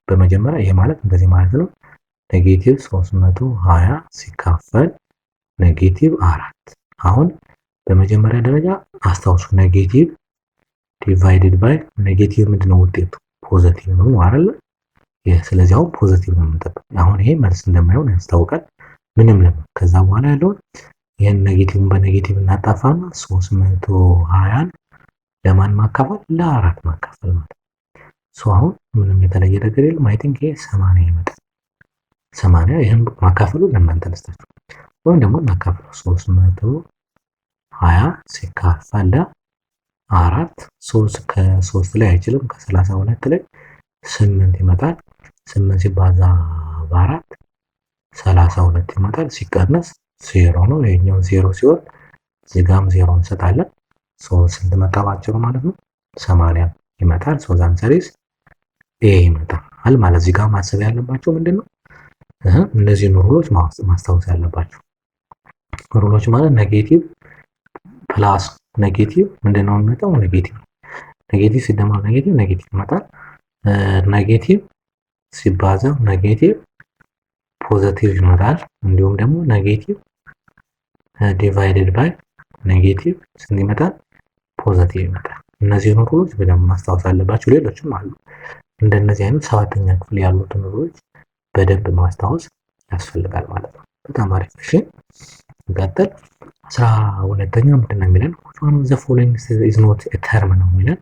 በመጀመሪያ ይሄ ማለት እንደዚህ ማለት ነው። ኔጌቲቭ 320 ሲካፈል ኔጌቲቭ 4። አሁን በመጀመሪያ ደረጃ አስታውሱ ኔጌቲቭ ዲቫይድድ ባይ ኔጌቲቭ ምንድነው ውጤቱ? ፖዚቲቭ ነው አይደል? ስለዚህ አሁን ፖዚቲቭ ነው የምንጠብቅ። አሁን ይሄ መልስ እንደማይሆን ያስታውቃል። ምንም ለምን ከዛ በኋላ ያለውን ይሄን ኔጌቲቭን በኔጌቲቭ እናጣፋና 320 ለማን ማካፈል? ለ4 ማካፈል ማለት ነው። አሁን ምንም የተለየ ነገር የለም። አይ ቲንክ ይሄ 80 ይመጣል። 80 ይሄን ማካፈሉ ለማን ተነስታችሁ ወይም ደግሞ እናካፍለው 320 ሲካፈል ለ4 3 ከ3 ላይ አይችልም። ከ32 ላይ 8 ይመጣል። 8 ሲባዛ በ4 32 ይመጣል። ሲቀነስ 0 ነው። ይሄኛው 0 ሲሆን እዚህ ጋርም 0 እንሰጣለን። ስንት መጣ ባጭሩ ማለት ነው? 80 ይመጣል። ዛንሰሪስ ኤ ይመጣል ማለት። እዚህ ጋር ማሰብ ያለባቸው ምንድነው? እነዚህን ሩሎች ማስታወስ ያለባቸው ሩሎች ማለት ኔጌቲቭ ፕላስ ኔጌቲቭ ምንድነው የሚመጣው? ኔጌቲቭ ሲደመር ኔጌቲቭ ይመጣል። ኔጌቲቭ ሲባዛ ኔጌቲቭ ፖዘቲቭ ይመጣል። እንዲሁም ደግሞ ኔጌቲቭ ዲቫይድድ ባይ ኔጌቲቭ ስንት ይመጣል? ፖዘቲቭ ይመጣል። እነዚህን ሩሎች በደንብ ማስታወስ አለባችሁ። ሌሎችም አሉ። እንደነዚህ አይነት ሰባተኛ ክፍል ያሉትን ሩሎች በደንብ ማስታወስ ያስፈልጋል ማለት ነው። በጣም አሪፍ። እሺ እንቀጥል። 12ኛ ምንድን ነው የሚለን? which one of the following is not a term ነው የሚለን።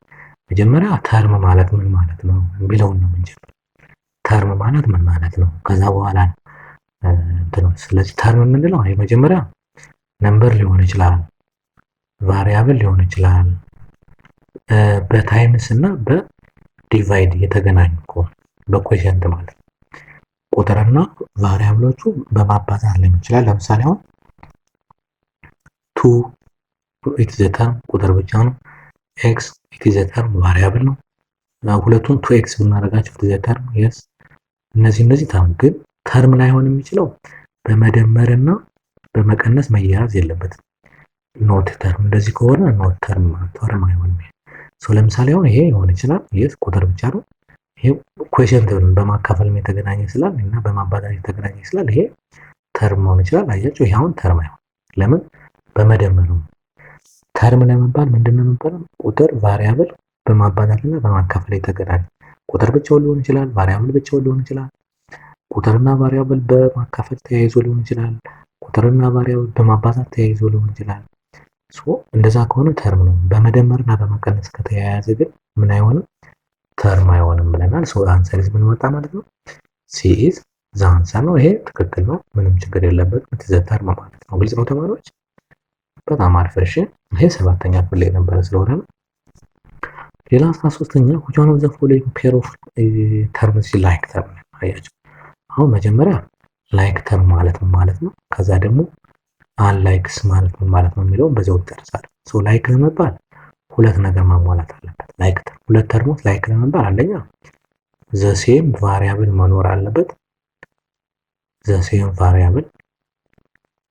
መጀመሪያ ተርም ማለት ምን ማለት ነው የሚለውን ነው የምንጀምር። ተርም ማለት ምን ማለት ነው? ከዛ በኋላ ነው ስለዚህ ተርም የምንለው መጀመሪያ ነምበር ሊሆን ይችላል፣ ቫሪያብል ሊሆን ይችላል፣ በታይምስ እና በዲቫይድ የተገናኙ ከሆነ በኮሸንት ማለት ነው። ቁጥርና ቫሪያብሎቹ በማባዛት ሊሆን ይችላል። ለምሳሌ አሁን ቱ ኢትዝ ተርም ቁጥር ብቻ ነው። ኤክስ ኢትዝ ተርም ቫሪያብል ነው። ሁለቱን ቱ ኤክስ ብናደርጋቸው ኢትዝ ተርም የስ። እነዚህ ተርም ግን ተርም ላይሆን የሚችለው በመደመርና በመቀነስ መያያዝ የለበትም። ኖት ተርም እንደዚህ ከሆነ ኖት ተርም አይሆንም። ለምሳሌ አሁን ይሄ ሊሆን ይችላል የስ ቁጥር ብቻ ነው። ይሄ ኮሸንት በማካፈል የተገናኘ ስላል እና በማባዛት የተገናኘ ስላል ይሄ ተርም መሆን ይችላል። አያችሁ ይሄ አሁን ተርም አይሆን። ለምን? በመደመር ነው። ተርም ለመባል ምንድነው የሚባለው? ቁጥር ቫሪያብል በማባዛትና በማካፈል የተገናኘ ቁጥር ብቻውን ሊሆን ይችላል፣ ቫሪያብል ብቻውን ሊሆን ይችላል፣ ቁጥርና ቫሪያብል በማካፈል ተያይዞ ሊሆን ይችላል፣ ቁጥርና ቫሪያብል በማባዛት ተያይዞ ሊሆን ይችላል። እንደዛ ከሆነ ተርም ነው። በመደመርና በመቀነስ ከተያያዘ ግን ምን አይሆንም? ተርም አይሆንም ብለናል። አንሰር ምን ወጣ ማለት ነው? ሲ ኢዝ ዘ አንሰር ነው። ይሄ ትክክል ነው፣ ምንም ችግር የለበትም። ኢትዝ ዘ ተርም ማለት ነው። ግልጽ ነው ተማሪዎች? በጣም አሪፍ። እሺ ይሄ ሰባተኛ ክፍል ላይ የነበረ ስለሆነ ነው። ሌላ 13ኛ which one of the following pair of terms like term አያችሁ። አሁን መጀመሪያ ላይክ ተርም ማለት ምን ማለት ነው? ከዛ ደግሞ አንላይክስ ማለት ምን ማለት ነው የሚለውን በዛው እንጨርሳለን። ላይክ ለመባል ሁለት ነገር ማሟላት አለበት። ላይክ ሁለት ተርሞች ላይክ ለመባል አንደኛ ዘ ሴም ቫሪያብል መኖር አለበት። ዘ ሴም ቫሪያብል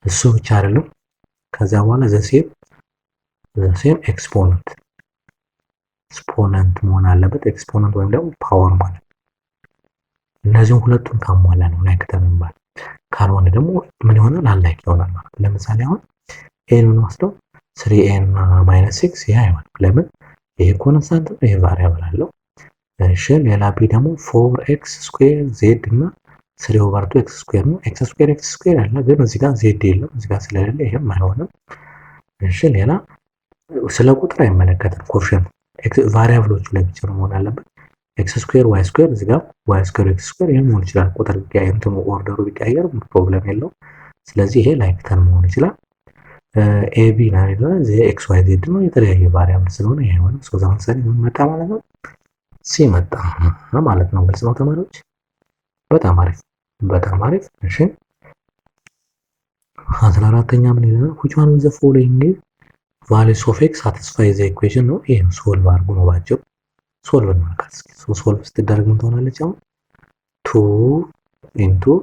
እሱ ብቻ አይደለም። ከዛ በኋላ ዘ ሴም ኤክስፖነንት መሆን አለበት። ኤክስፖነንት ወይም ደግሞ ፓወር ማለት እነዚህን ሁለቱን ካሟላ ነው ላይክ ተርም የሚባል። ካልሆነ ደግሞ ምን ይሆናል? አንላይክ ይሆናል ማለት ነው። ለምሳሌ አሁን ኤን ወስደው 3a እና -6 ያ ይሆናል። ለምን? ይሄ ኮንስታንት ነው፣ ይሄ ቫሪያብል አለው። እሺ ሌላ ቢ ደግሞ 4x ስኩዌር ዜድ እና 3/2 x ስኩዌር ነው። x ስኩዌር አለ ግን እዚህ ጋር ዜድ የለም። እዚህ ጋር ስለሌለ ይሄም አይሆንም። እሺ ሌላ ስለ ቁጥር አይመለከትም። ኮፍሸንት ቫሪያብሎቹ ላይ ብቻ መሆን አለበት። x ስኩዌር y ስኩዌር እዚህ ጋር y ስኩዌር x ስኩዌር ይሄም መሆን ይችላል። ቁጥር እንትኑ ኦርደሩ ቢቀያየር ፕሮብለም የለው። ስለዚህ ይሄ ላይክ ተርም መሆን ይችላል። ኤቢ ነው አይደል? ኤክስ ዋይ ዜድ ነው የተለያየ ቫሪያብል ስለሆነ ይሄ አይሆንም። ሶ ዛን ሰሪ መጣ ማለት ነው። ሲ መጣ ማለት ነው። ግልጽ ነው ተማሪዎች? በጣም አሪፍ በጣም አሪፍ። እሺ 14ኛ ምን ይላል? which one of the following values of x satisfy the equation ነው። ይሄን ሶልቭ አድርጉ ነው ባጭሩ። ሶልቭ እናደርጋለን። ሶልቭ ስትደረግ ምን ትሆናለች? አሁን 2 into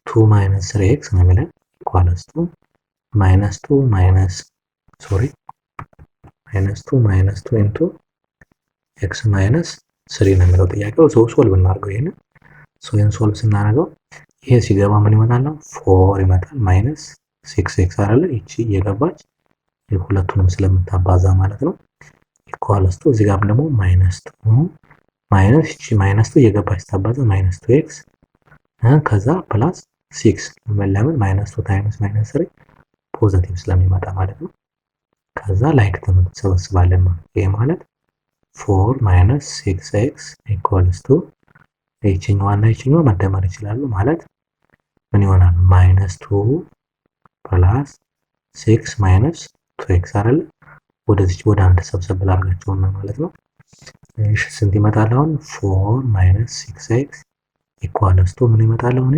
2 minus 3x ነው የሚለን equals to -2 minus 2 into x minus 3 ነው የሚለው ጥያቄው። ሶልቭ እናድርገው ይሄን። ይሄን ሶልቭ ስናደርገው ይሄ ሲገባ ምን ይመጣል? 4 ይመጣል ማይነስ 6x አይደለ? ይቺ እየገባች የሁለቱንም ስለምታባዛ ማለት ነው። ኢኳልስ ቱ እዚህ ጋር ደግሞ -2 ማይነስ ይቺ -2 እየገባች ታባዛ -2x ከዛ ፕላስ 6 ለምን -2 ታይምስ -3 ፖዚቲቭ ስለሚመጣ ማለት ነው። ከዛ ላይክ ተሰበስባለን ማለት ይሄ ማለት 4 minus 6x equals to ይችኛዋ እና ይችኛዋ መደመር ይችላሉ ማለት ምን ይሆናል? -2 ፕላስ 6 minus 2x አይደል? ወደዚህ ወደ አንድ ሰብሰብ ላድርጋቸውና ማለት ነው። እሺ ስንት ይመጣል አሁን? 4 minus 6x equals to ምን ይመጣል አሁን?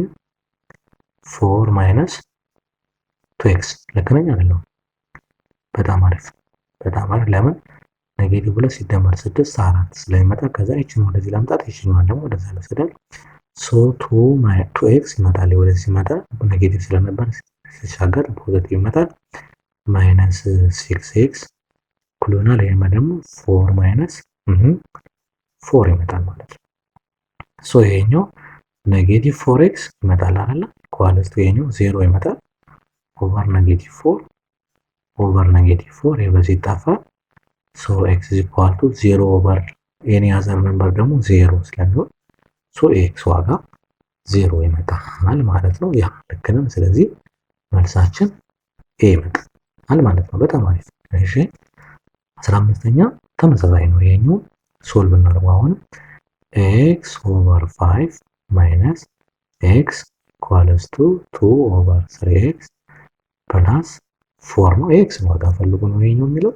4 minus 2x ልክ ነኝ አይደለም? በጣም አሪፍ በጣም አሪፍ። ለምን ኔጌቲቭ 2 ሲደመር 6 4 ስለሚመጣ ከዛ ይችን ወደዚህ ላምጣት ይችኛዋን ደግሞ ወደዛ ልወስዳል። ሶ 2x ይመጣል። ወደዚህ ሲመጣ ኔጌቲቭ ስለነበር ሲሻገር ፖዚቲቭ ይመጣል። -6x ኩሎናል ይሄማ ደግሞ 4 4 ይመጣል ማለት ነው። ሶ ይሄኛው ኔጌቲቭ 4x ይመጣል አይደል? ኢኳልስ ቱ ይሄኛው 0 ይመጣል ኦቨር ኔጌቲቭ 4 ኦቨር ኔጌቲቭ 4 ይሄ በዚህ ይጣፋል። ሶ x is equal to 0 ኦቨር ኤኒ አዘር ነምበር ደግሞ 0 ስለሚሆን ሶ ኤክስ ዋጋ 0 ይመጣል ማለት ነው። ያ ልክ ነው። ስለዚህ መልሳችን ኤ ይመጣል ማለት ነው። በጣም አሪፍ። እሺ 15ኛ ተመሳሳይ ነው። ይሄኛው ሶልቭ እናድርገው። አሁን ኤክስ ኦቨር 5 ማይነስ ኤክስ ኢኳልስ ቱ 2 ኦቨር 3x ፕላስ 4 ነው። ኤክስ ዋጋ ፈልጉ ነው ይሄኛው የሚለው።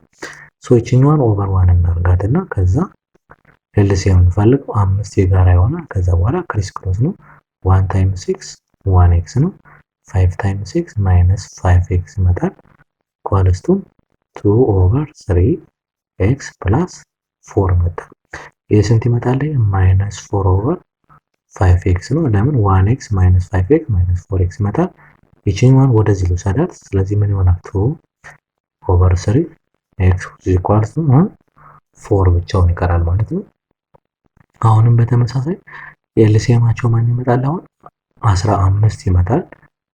ሶ ይችኛዋን ኦቨር 1 እናርጋትና ከዛ ኤልሲኤም እንፈልገው 5 የጋራ ይሆናል። ከዛ በኋላ ክሪስ ክሮስ ነው 1 ታይምስ 6 1x ነው 5 ታይምስ 6 ማይነስ 5x ይመጣል ኢኳልስ ቱ 2 ኦቨር 3x ፕላስ 4 መጣ። ይሄ ስንት ይመጣል? ማይነስ 4 ኦቨር 5x ነው። ለምን 1x ማይነስ 5x ማይነስ 4x ይመጣል። ይችኛዋን ወደዚህ ልውሰዳት። ስለዚህ ምን ይሆናል? 2 ኦቨር 3x ኢኳልስ ቱ 4 ብቻውን ይቀራል ማለት ነው። አሁንም በተመሳሳይ የኤልሲኤማቸው ማን ይመጣል? አሁን 15 ይመጣል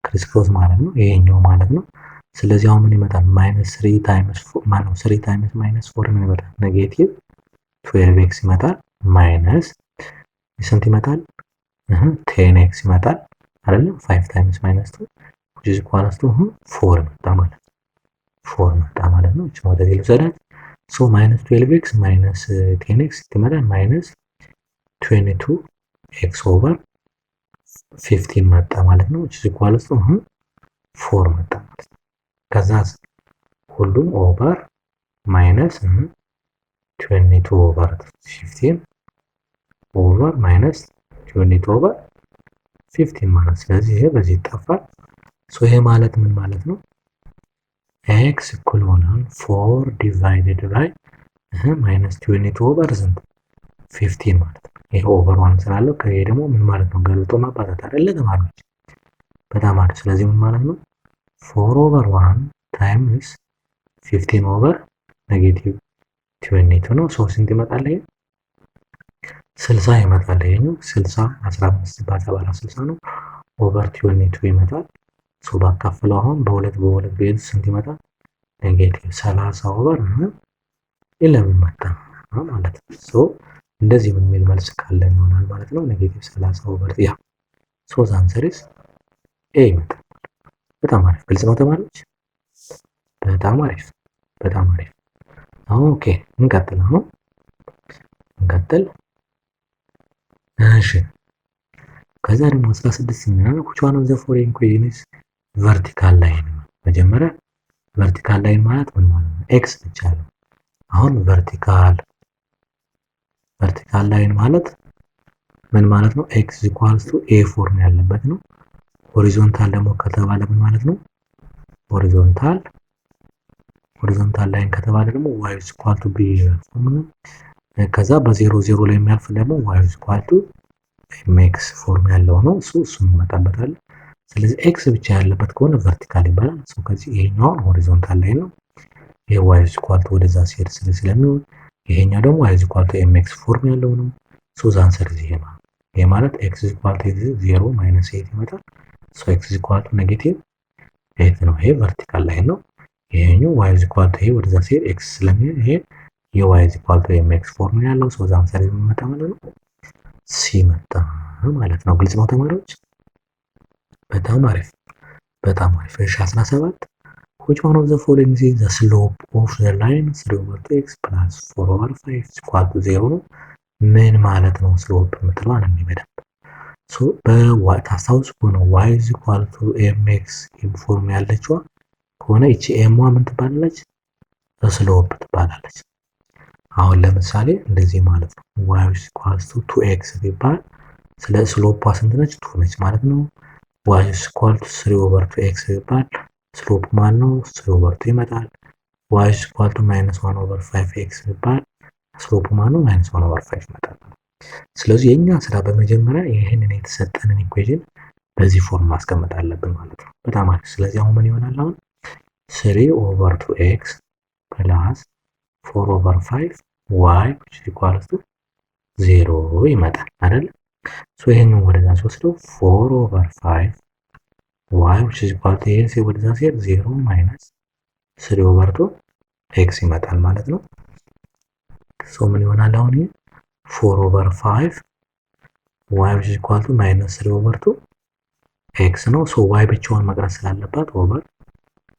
ክሪስ ክሮስ ማለት ነው ይሄኛው ማለት ነው። ስለዚህ አሁን ምን ይመጣል? ማይነስ 3 ታይምስ 4 3 ታይምስ ማይነስ 4 ምን ይመጣል? ኔጌቲቭ 12x ይመጣል ማይነስ ስንት ይመጣል? 10x ይመጣል አይደል? 5 ታይምስ ማይነስ 2 which is equals to 4 መጣ ማለት ነው። 4 መጣ ማለት ነው። እቺ ወደዚህ ልውሰዳት። ሶ ማይነስ 12x ማይነስ 10x ይመጣል ማይነስ 22x ኦቨር 15 መጣ ማለት ነው። which is equals to 4 መጣ ማለት ነው። ከዛ ሁሉም ኦቨር ማይነስ 22 ኦቨር 15 ኦቨር ማይነስ 22 ኦቨር 15 ማለት ስለዚህ ይሄ በዚህ ይጠፋል። ሶ ይሄ ማለት ምን ማለት ነው? x እኩል ይሆናል 4 ዲቫይድድ ባይ ማይነስ 22 ኦቨር 15 ማለት ነው። ይሄ ኦቨር 1 ስላለው ከይሄ ደግሞ ምን ማለት ነው? ገልጦ ማባዛት አይደለ ተማሪዎች? በጣም አሪፍ። ስለዚህ ምን ማለት ነው? 4 ኦቨር 1 ታይምስ 15 ኦቨር ኔጌቲቭ 22 ነው። ሶ ስንት ይመጣል? ይሄ 60 ይመጣል። ይሄኛው 60 15 ባባላ 60 ነው ኦቨር 22 ይመጣል። ሶ ባካፍለው አሁን በሁለት ቤዝ ስንት ይመጣል? ኔጌቲቭ 30 ኦቨር 11 መጣ ማለት ነው። ሶ እንደዚህ የሚል መልስ ካለን ይሆናል ማለት ነው። ኔጌቲቭ 30 ኦቨር ያ ሶ ዘ አንሰር ኢዝ ኤ ይመጣል። በጣም አሪፍ። ግልጽ ነው ተማሪዎች? በጣም አሪፍ በጣም አሪፍ። ኦኬ እንቀጥል። አሁን እንቀጥል። እሺ ከዛ ደግሞ 16 ምናምን which one of the following equations vertical line መጀመሪያ vertical line ማለት ምን ማለት ነው? x ብቻ ነው። አሁን vertical line ማለት ምን ማለት ነው? x equals to a ፎርም ያለበት ነው። ሆሪዞንታል ደግሞ ከተባለ ምን ማለት ነው? ሆሪዞንታል ላይን ከተባለ ደግሞ y is equal to b ፎርም ነው። ከዛ በ0 0 ላይ የሚያልፍ ደግሞ y is equal to mx ፎርም ያለው ነው። እሱን እንመጣበታለን። ስለዚህ x ብቻ ያለበት ከሆነ ቨርቲካል ይባላል። ከዚህ ይሄኛው ሆሪዞንታል ላይን ነው። ይሄ y is equal to ወደዛ ሲሄድ ስለሚሆን ይሄኛው ደግሞ y is equal to mx ፎርም ያለው ነው። ዘ አንሰር ይሄ ነው። ይሄ ማለት x is equal to 0 minus 8 ይመጣል። x is equal to negative 8 ነው። ይሄ ቨርቲካል ላይን ነው። ይሄኛው y is equal to ይሄ ወደዛ ሲሄድ x ስለሚሆን ይሄ y is equal to mx ፎርም ያለው ዘ አንሰር ይመጣ ማለት ነው። ሲ መጣ ማለት ነው። ግልጽ ነው ተማሪዎች? በጣም አሪፍ በጣም አሪፍ። እሺ 17 which one of the following is the slope of the line 3 over 2x plus 4 over 5 is equal to 0 ነው። ምን ማለት ነው? ስሎፕ የምትለዋን እንመደብ። ታስታውሱ ከሆነ y is equal to mx ፎርም ያለችዋ ከሆነ እቺ m ምን ትባላለች? ስሎፕ ትባላለች። አሁን ለምሳሌ እንደዚህ ማለት ነው y is equal to 2x ቢባል ስለ ስሎፓ ስንት ነች? 2 ነች ማለት ነው። y is equal to 3 over 2x ቢባል ስሎፕ ማለት ነው 3 over 2 ይመጣል። y is equal to -1 over 5x ቢባል ስሎፕ ማለት ነው -1 over 5 ይመጣል። ስለዚህ የኛ ስራ በመጀመሪያ ይሄንን የተሰጠንን ኢኩዌሽን በዚህ ፎርም ማስቀመጥ አለብን ማለት ነው። በጣም አሪፍ። ስለዚህ አሁን ምን ይሆናል? አሁን 3 over 2x plus 4 over 5 y which is equal to 0 ይመጣል አይደል? ሶ ይሄንን ወደዛ ሲወስደው 4/5 y which is equal to ይሄን ወደዛ ሲሄድ 0 ማይነስ 3/2 x ይመጣል ማለት ነው። ሶ ምን ይሆናል አሁን ይሄ 4/5 y which is equal to minus 3/2 x ነው። ሶ y ብቻዋን መቅረት ስላለባት ኦቨር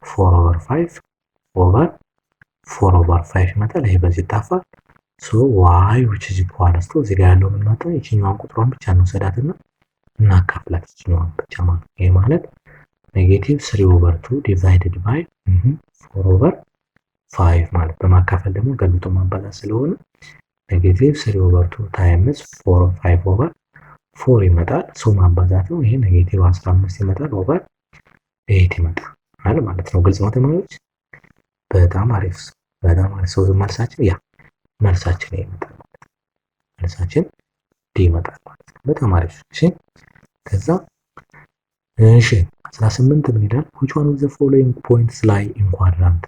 4/5 ኦቨር 4/5 ይመጣል። ይሄ በዚህ ይጣፋል። ሶ y which is equal to እዚህ ጋር ያለው ምን ማለት ነው? ይችኛዋን ቁጥሯን ብቻ እንወስዳትና እናካፍላት ይችኛዋን ብቻ ማለት ነው። ይሄ ማለት ኔጌቲቭ 3/2 ዲቫይድድ ባይ 4/5 ማለት በማካፈል ደግሞ ገልብጦ ማባዛት ስለሆነ ኔጌቲቭ 3/2 ታይምስ 5/4 ይመጣል። ሶ ማባዛት ነው። ይሄ ኔጌቲቭ 15 ይመጣል ኦቨር 8 ይመጣል ማለት ነው። ግልጽ ነው ተማሪዎች? በጣም አሪፍ በጣም አሪፍ። ሰው መልሳችን ያ መልሳችን ይመጣል ማለት ነው። መልሳችን ዲ ይመጣል ማለት ነው። በጣም አሪፍ። እሺ ከዛ እሺ 18 ምን ይላል? which one of the following points lie in quadrant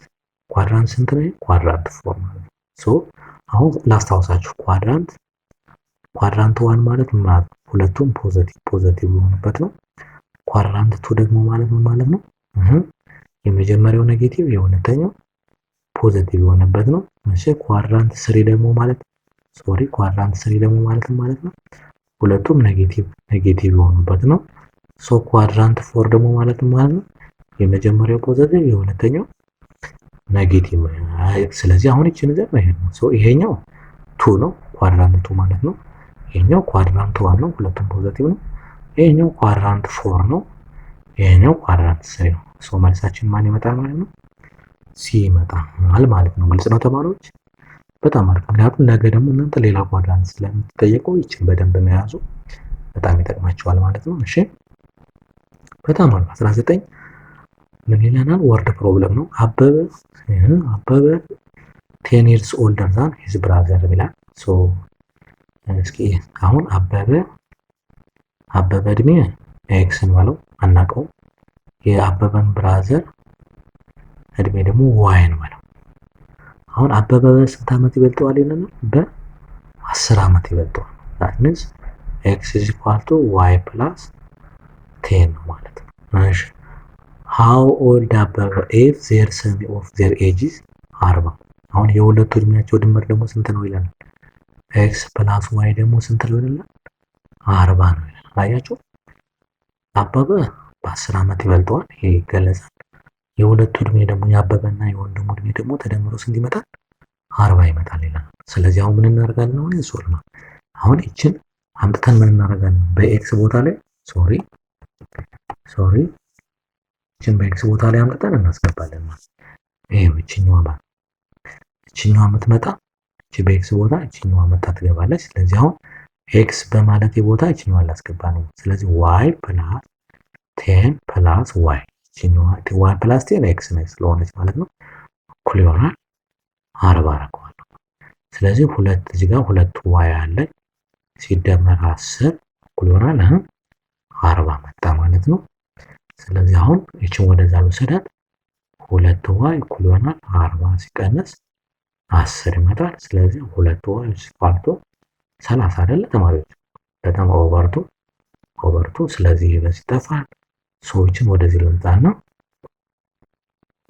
ኳድራንት ስንት ነው? ኳድራንት 4 ማለት ነው። ሶ አሁን ላስታውሳችሁ ኳድራንት 1 ማለት ማለት ሁለቱም ፖዚቲቭ የሆኑበት ነው። ኳድራንት 2 ደግሞ ማለት ምን ማለት ነው? የመጀመሪያው ኔጌቲቭ የሁለተኛው ፖዚቲቭ የሆነበት ነው። እሺ ኳድራንት 3 ደግሞ ማለት ኳድራንት 3 ደግሞ ማለት ነው ሁለቱም ኔጌቲቭ የሆኑበት ነው። ሶ ኳድራንት 4 ደግሞ ማለት ነው የመጀመሪያው ፖዚቲቭ የሁለተኛው ኔጌቲቭ። ስለዚህ አሁን እቺን ዘር ነው ሶ ይሄኛው 2 ነው ኳድራንት 2 ማለት ነው። ይሄኛው ኳድራንት 1 ነው ሁለቱም ፖዚቲቭ ነው። ይሄኛው ኳድራንት 4 ነው። ይሄኛው ኳድራንት 3 ነው። ሶ መልሳችን ማን ይመጣል ማለት ነው? ሲ ይመጣል ማለት ነው። ግልጽ ነው ተማሪዎች? በጣም አሪፍ። ምክንያቱም ነገ ደግሞ እናንተ ሌላ ኳድራንት ስለምትጠየቁ ይችን በደንብ መያዙ በጣም ይጠቅማቸዋል ማለት ነው። እሺ በጣም አሪፍ። 19 ምን ይለናል? ወርድ ፕሮብለም ነው። አበበ 10 years older than his brother ይላል። ሶ እስኪ አሁን አበበ እድሜ ኤክስ ነው አናውቀው። የአበበን ብራዘር እድሜ ደግሞ ዋይ ነው ማለት። አሁን አበበ ስንት ዓመት ይበልጠዋል ይለናል? በ10 ዓመት ይበልጠዋል። that means x is equal to y plus 10 ነው ማለት ነው። እሺ how old አበበ if their sum of their ages 40 አሁን የሁለቱ እድሜያቸው ድምር ደግሞ ስንት ነው ይለናል? x plus y ደግሞ ስንት ነው ይለናል? 40 ነው ይለናል። አያችሁ አበበ በ10 ዓመት ይበልጠዋል። ይሄ ይገለጻል። የሁለቱ እድሜ ደግሞ የአበበና የወንድሙ እድሜ ደግሞ ተደምሮ ስንት ይመጣል? 40 ይመጣል ይላል። ስለዚህ አሁን ምን እናደርጋለን? አሁን እቺን አምጥተን ምን እናደርጋለን? በኤክስ ቦታ ላይ እቺን በኤክስ ቦታ ላይ አምጥተን እናስገባለን ማለት ነው። ይሄው እቺኛዋ የምትመጣ እቺ በኤክስ ቦታ እቺኛዋ መጣ ትገባለች። ስለዚህ አሁን ኤክስ በማለት የቦታ እቺኛዋን ላስገባ ነው። ስለዚህ y + 10 + y እቺኛዋ y + 10 ኤክስ ነው ስለሆነች ማለት ነው እኩል ይሆናል 40 አደርገዋለሁ። ስለዚህ ሁለት እዚህ ጋር ሁለት y አለ ሲደመር 10 እኩል ይሆናል 40 መጣ ማለት ነው። ስለዚህ አሁን እቺን ወደዛ ልወስዳት 2y እኩል ይሆናል 40 ሲቀነስ 10 ይመጣል። ስለዚህ 2y ሲቋርጡ 30 አይደለ ተማሪዎች? በጣም ኦቨርቱ ስለዚህ በዚህ ይጠፋል። ሰዎችን ወደዚህ ልምጣና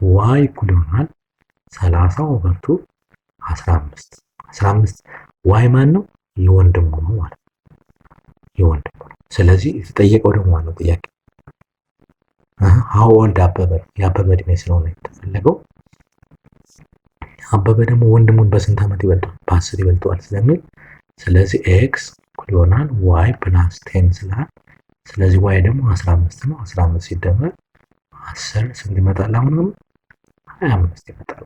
y እኩል ይሆናል 30 ኦቨርቱ 15 y ማን ነው? የወንድሙ ነው ማለት ነው። የወንድሙ ነው። ስለዚህ የተጠየቀው ደግሞ ዋናው ጥያቄ how old አበበ የአበበ እድሜ ስለሆነ የተፈለገው አበበ ደግሞ ወንድሙን በስንት ዓመት ይበልጠዋል? በ10 ይበልጠዋል ስለሚል ስለዚህ x እኩል ይሆናል y + 10 ስላል ስለዚህ y ደግሞ 15 ነው። 15 ሲደመር 10 ስንት ይመጣል? አሁንም 25 ይመጣል።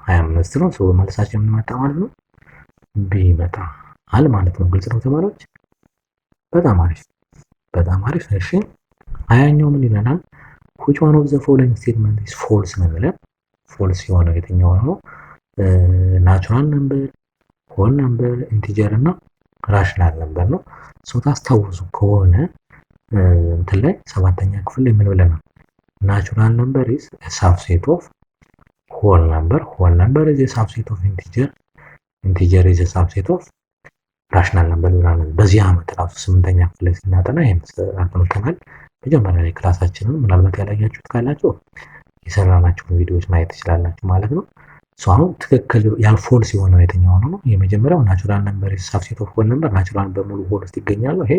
25 ነው። ሰው መልሳችን ምን መጣ ማለት ነው? ቢ ይመጣል ማለት ነው። ግልጽ ነው ተማሪዎች? በጣም አሪፍ። እሺ 20ኛው ምን ይለናል? which one of the following statement is false ነው የሚለን። ፎልስ የሆነው የትኛው ነው? ናቹራል ነምበር፣ ሆል ነምበር፣ ኢንቲጀር እና ራሽናል ነምበር ነው። ሰው ታስታውሱ ከሆነ እንትን ላይ 7ኛ ክፍል ላይ ምን ብለናል? ናቹራል ነምበር is a subset of whole number is a subset of integer is a subset of ራሽናል ነበር ብለናል። በዚህ ዓመት ራሱ 8ኛ ክፍል ላይ ስናጠና ይሄን አጥንተናል። መጀመሪያ ላይ ክላሳችንን ምናልባት ያላያችሁት ካላችሁ የሰራናቸውን ቪዲዮዎች ማየት ትችላላችሁ ማለት ነው። አሁን ትክክል ያልፎልስ የሆነው የትኛው ነው? የመጀመሪያው ናቹራል ነምበር ሳብሴት ኦፍ ሆል ነምበር ናቹራል በሙሉ ሆል ውስጥ ይገኛሉ። ይሄ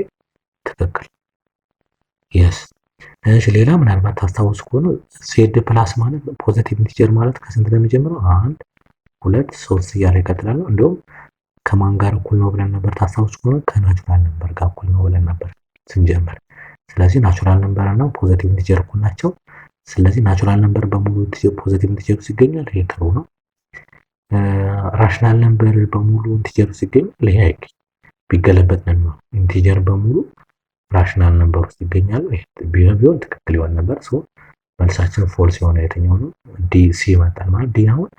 ትክክል የስ። እሺ ሌላ ምናልባት ታስታውሱ ከሆነ ዜድ ፕላስ ማለት ፖዚቲቭ ኢንቲጀር ማለት ከስንት ነው የሚጀምረው? 1 2 3 እያለ ይቀጥላል። እንዲሁም ከማን ጋር እኩል ነው ብለን ነበር? ታስታውሱ ከሆነ ከናቹራል ነምበር ጋር እኩል ነው ብለን ነበር ስንጀምር። ስለዚህ ናቹራል ነምበር እና ፖዚቲቭ ኢንቲጀር እኩል ናቸው። ስለዚህ ናቹራል ነምበር በሙሉ ፖዚቲቭ ኢንቲጀር ውስጥ ይገኛል። ይሄ ትሩ ነው። ራሽናል ነምበር በሙሉ ኢንቲጀር ውስጥ ይገኛል። ይሄ አይገኝ ቢገለበጥ ነው ኢንቲጀር በሙሉ ራሽናል ነምበር ውስጥ ይገኛሉ። ይሄ ቢሆን ትክክል ይሆን ነበር። መልሳችን ፎልስ የሆነ የትኛው ነው? ዲ ሲ ይመጣል ማለት ዲ አሁን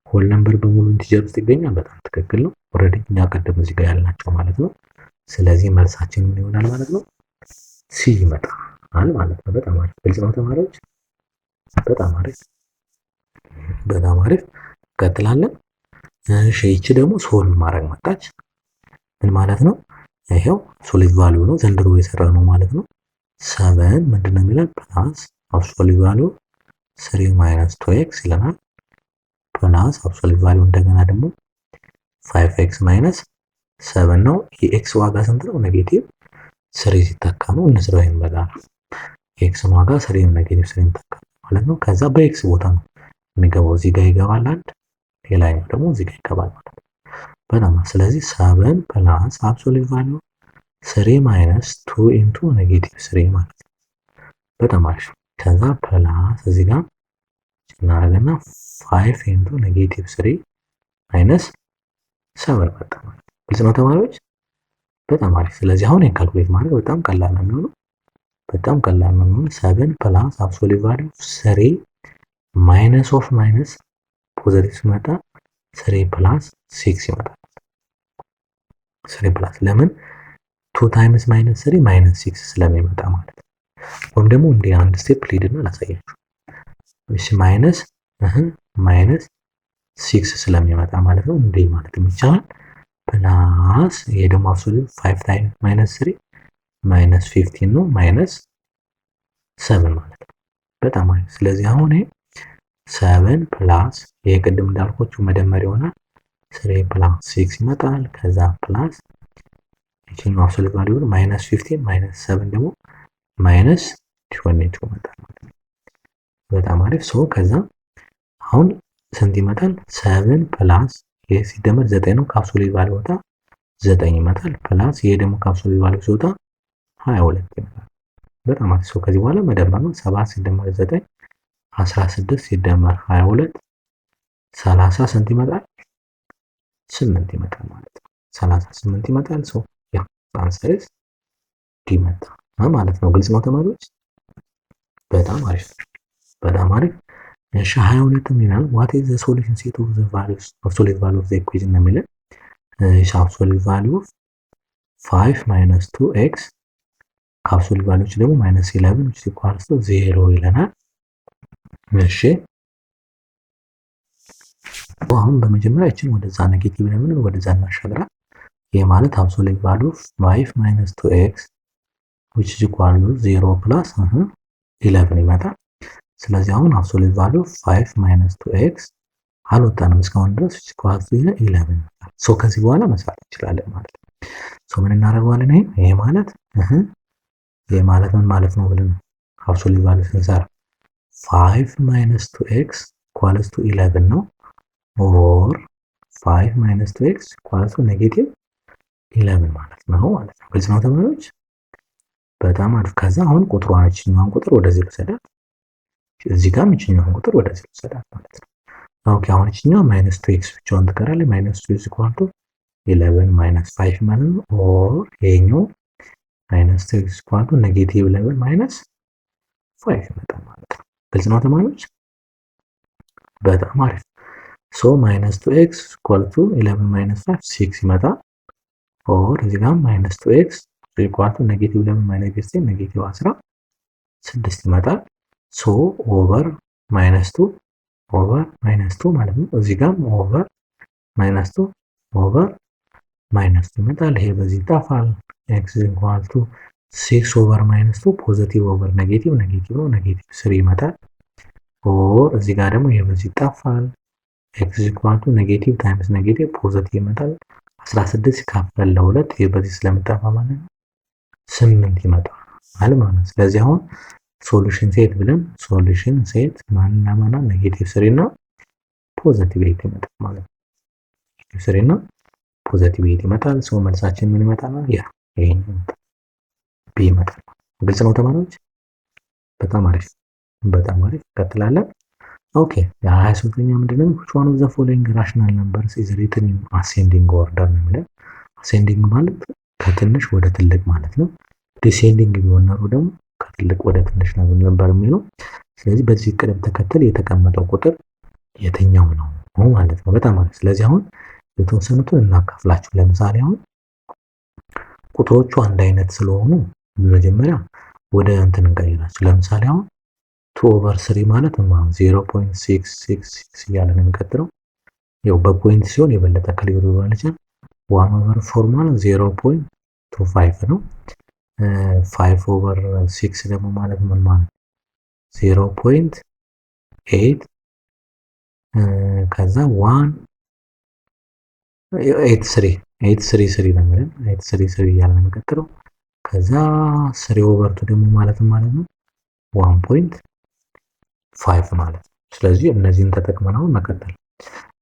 ሆል ነምበር በሙሉ ኢንቲጀር ውስጥ ይገኛል። በጣም ትክክል ነው። ኦልሬዲ እኛ ቀደም እዚህ ጋር ያልናቸው ማለት ነው። ስለዚህ መልሳችን ምን ይሆናል ማለት ነው? ሲ ይመጣል ማለት ነው። በጣም አሪፍ ግልጽ ነው ተማሪዎች። በጣም አሪፍ በጣም አሪፍ። እንቀጥላለን። እሺ ይቺ ደግሞ ሶልቭ ማድረግ መጣች። ምን ማለት ነው? ይሄው ሶሊድ ቫልዩ ነው ዘንድሮ የሰራ ነው ማለት ነው። 7 ምንድነው የሚለን ፕላስ አብሶሉት ቫልዩ 3 ማይነስ 2x ይለናል። ፕላስ አብሶሉት ቫልዩ እንደገና ደግሞ 5x ማይነስ 7 ነው። የኤክስ ዋጋ ስንት ነው? ኔጌቲቭ 3 ሲተካ ነው። እንስራው ይሄን በጋራ የኤክስ ዋጋ 3 ኔጌቲቭ 3 ሲተካ ማለት ነው። ከዛ በኤክስ ቦታ ነው የሚገባው። እዚህ ጋር ይገባል አንድ፣ ሌላኛው ደግሞ እዚህ ጋር ይገባል ማለት ነው። በጣም ስለዚህ 7 ፕላስ አብሶሉት ቫልዩ 3 ማይነስ 2 ኢንቱ ኔጌቲቭ 3 ማለት ነው። በጣም አሪፍ። ከዛ ፕላስ እዚህ ጋር እናደርግና 5 ኢንቱ ኔጌቲቭ 3 ማይነስ 7 መጣ ማለት ነው። ግልጽ ነው ተማሪዎች? በጣም አሪፍ። ስለዚህ አሁን የካልኩሌት ማድረግ በጣም ቀላል ነው የሚሆነው። በጣም ቀላል ነው የሚሆነው። 7 ፕላስ አብሶሉት ቫልዩ 3 ማይነስ ኦፍ ማይነስ ፖዚቲቭ ሲመጣ 3 ፕላስ 6 ይመጣል። 3 ፕላስ ለምን 2 ታይምስ ማይነስ 3 ማይነስ 6 ስለሚመጣ ማለት ነው። ወይም ደግሞ እንደ አንድ ስቴፕ ሊድና ላሳያችሁ። እሺ ማይነስ ማይነስ 6 ስለሚመጣ ማለት ነው። እንዴ ማለት የሚቻል ፕላስ ይሄ ደግሞ አብሶሉት 5 ታይምስ ማይነስ 3 ማይነስ 15 ነው ማይነስ 7 ማለት ነው። በጣም አሪፍ። ስለዚህ አሁን 7 ፕላስ ይሄ ቅድም እንዳልኳችሁ መደመር ይሆናል 3 ፕላስ 6 ይመጣል። ከዛ ፕላስ ይሄኛው አብሶሉት ቫልዩ ማይነስ 15 ማይነስ 7 ደግሞ ማይነስ 22 ይመጣል ማለት ነው። በጣም አሪፍ። ከዛ አሁን ስንት ይመጣል? 7 ፕላስ ይሄ ሲደመር 9 ነው። ከአብሶሉት ቫልዩ ወጣ 9 ይመጣል። ፕላስ ይሄ ደግሞ ከአብሶሉት ቫልዩ ሲወጣ 22 ይመጣል። በጣም አሪፍ። ከዚህ በኋላ መደመር ነው። 7 ሲደመር 9 16 ሲደመር 22 30 ስንት ይመጣል? 8 ይመጣል ማለት ነው። 38 ይመጣል። አንሰርስ ዲ መጣ ማለት ነው። ግልጽ ነው ተማሪዎች? በጣም አሪፍ በጣም አሪፍ። እሺ 22 ይላል what is the solution set of the values absolute value of the equation ነው የሚለው። እሺ absolute value of 5 minus 2x ከአብሶሉት ቫልዩዎች ደግሞ minus 11 which is equal to 0 ይለናል። እሺ አሁን በመጀመሪያ እቺን ወደዛ ኔጌቲቭ ለምን ወደዛ እናሻግራት። ይሄ ማለት absolute value of 5 minus 2x which is equal to 0 plus 11 ይመጣል። ስለዚህ አሁን absolute value of 5 minus 2x አልወጣንም እስካሁን ድረስ which is equal to 11 ይመጣል። ከዚህ በኋላ መስራት እንችላለን ማለት ነው። ምን እናደርገዋለን? ይሄ ማለት ይሄ ማለት ምን ማለት ነው ብለን absolute value ስንሰራ 5 minus 2x equals to 11 ነው or 5 minus 2x equals to negative 11 ማለት ነው ማለት ነው። ግልጽ ነው ተማሪዎች? በጣም አሪፍ። ከዛ አሁን ቁጥሯን እቺኛውን ቁጥር ወደዚህ ልውሰዳት፣ እዚህ ጋር እቺኛውን ቁጥር ወደዚህ ልውሰዳት ማለት ነው። ኦኬ አሁን እቺኛው ማይነስ 2x ብቻውን ትቀራለች። ማይነስ 2 is equal to 11 ማይነስ 5 ማለት ነው or ይሄኛው ማይነስ 2 is equal to negative 11 ማይነስ 5 ይመጣል ማለት ነው። ግልጽ ነው ተማሪዎች? በጣም አሪፍ። ማይነስ 2x equal to 11 ማይነስ 5 6 ይመጣል or እዚህ ጋር ማይነስ 2x equal to negative 11 ማይነስ 6 negative 16 ይመጣል። ኦቨር ማይነስ 2 ኦቨር ማይነስ 2 ማለት ነው። እዚህ ጋር ኦቨር ማይነስ 2 ኦቨር ማይነስ ቱ ይመጣል። ይሄ በዚህ ይጣፋል። ኤክስ ኢኳል ቱ 6 ኦቨር ማይነስ ቱ ፖዚቲቭ ኦቨር ኔጌቲቭ ነው። ኔጌቲቭ 3 ይመጣል። ኦር እዚህ ጋር ደግሞ ይሄ በዚህ ይጣፋል። ኤክስ ኢኳል ቱ ኔጌቲቭ ታይምስ ኔጌቲቭ ፖዚቲቭ ይመጣል። 16 ሲካፈል ለ2 ይሄ በዚህ ስለሚጣፋ ማለት ነው 8 ይመጣል ማለት ነው። ስለዚህ አሁን ሶሉሽን ሴት ብለን ሶሉሽን ሴት ማንና ማና ኔጌቲቭ 3 እና ፖዚቲቭ 8 ይመጣል ማለት ነው። ኔጌቲቭ 3 እና ፖዚቲቭ 8 ይመጣል። ሰው መልሳችን ምን ይመጣል? ያ ይሄን ቢ ይመጣል። ግልጽ ነው ተማሪዎች? በጣም አሪፍ በጣም አሪፍ። እንቀጥላለን። ኦኬ የ23ኛ ምንድነው? which one of the following rational numbers is written in ascending order ነው የሚለው። ascending ማለት ከትንሽ ወደ ትልቅ ማለት ነው። ዲሴንዲንግ ቢሆን ኖሮ ደግሞ ከትልቅ ወደ ትንሽ ነበር የሚለው። ስለዚህ በዚህ ቅደም ተከተል የተቀመጠው ቁጥር የትኛው ነው ማለት ነው። በጣም አሪፍ። ስለዚህ አሁን የተወሰኑትን እናካፍላችሁ። ለምሳሌ አሁን ቁጥሮቹ አንድ አይነት ስለሆኑ መጀመሪያ ወደ እንትን እንቀይራቸው። ለምሳሌ አሁን 2 ኦቨር 3 ማለት ነው 0.666 እያለን እንቀጥለው። ያው በፖይንት ሲሆን የበለጠ ክሊር ይሆናል ይችላል። 1 ኦቨር 4 ማለት 0.25 ነው። 5 ኦቨር 6 ደግሞ ማለት ምን ማለት 0.8 ከዛ 83 ነው ማለት 83 እያለን እንቀጥለው። ከዛ 3 ኦቨር 2 ደግሞ ማለት ነው 1.5 ማለት ነው። ስለዚህ እነዚህን ተጠቅመን አሁን መቀጠል።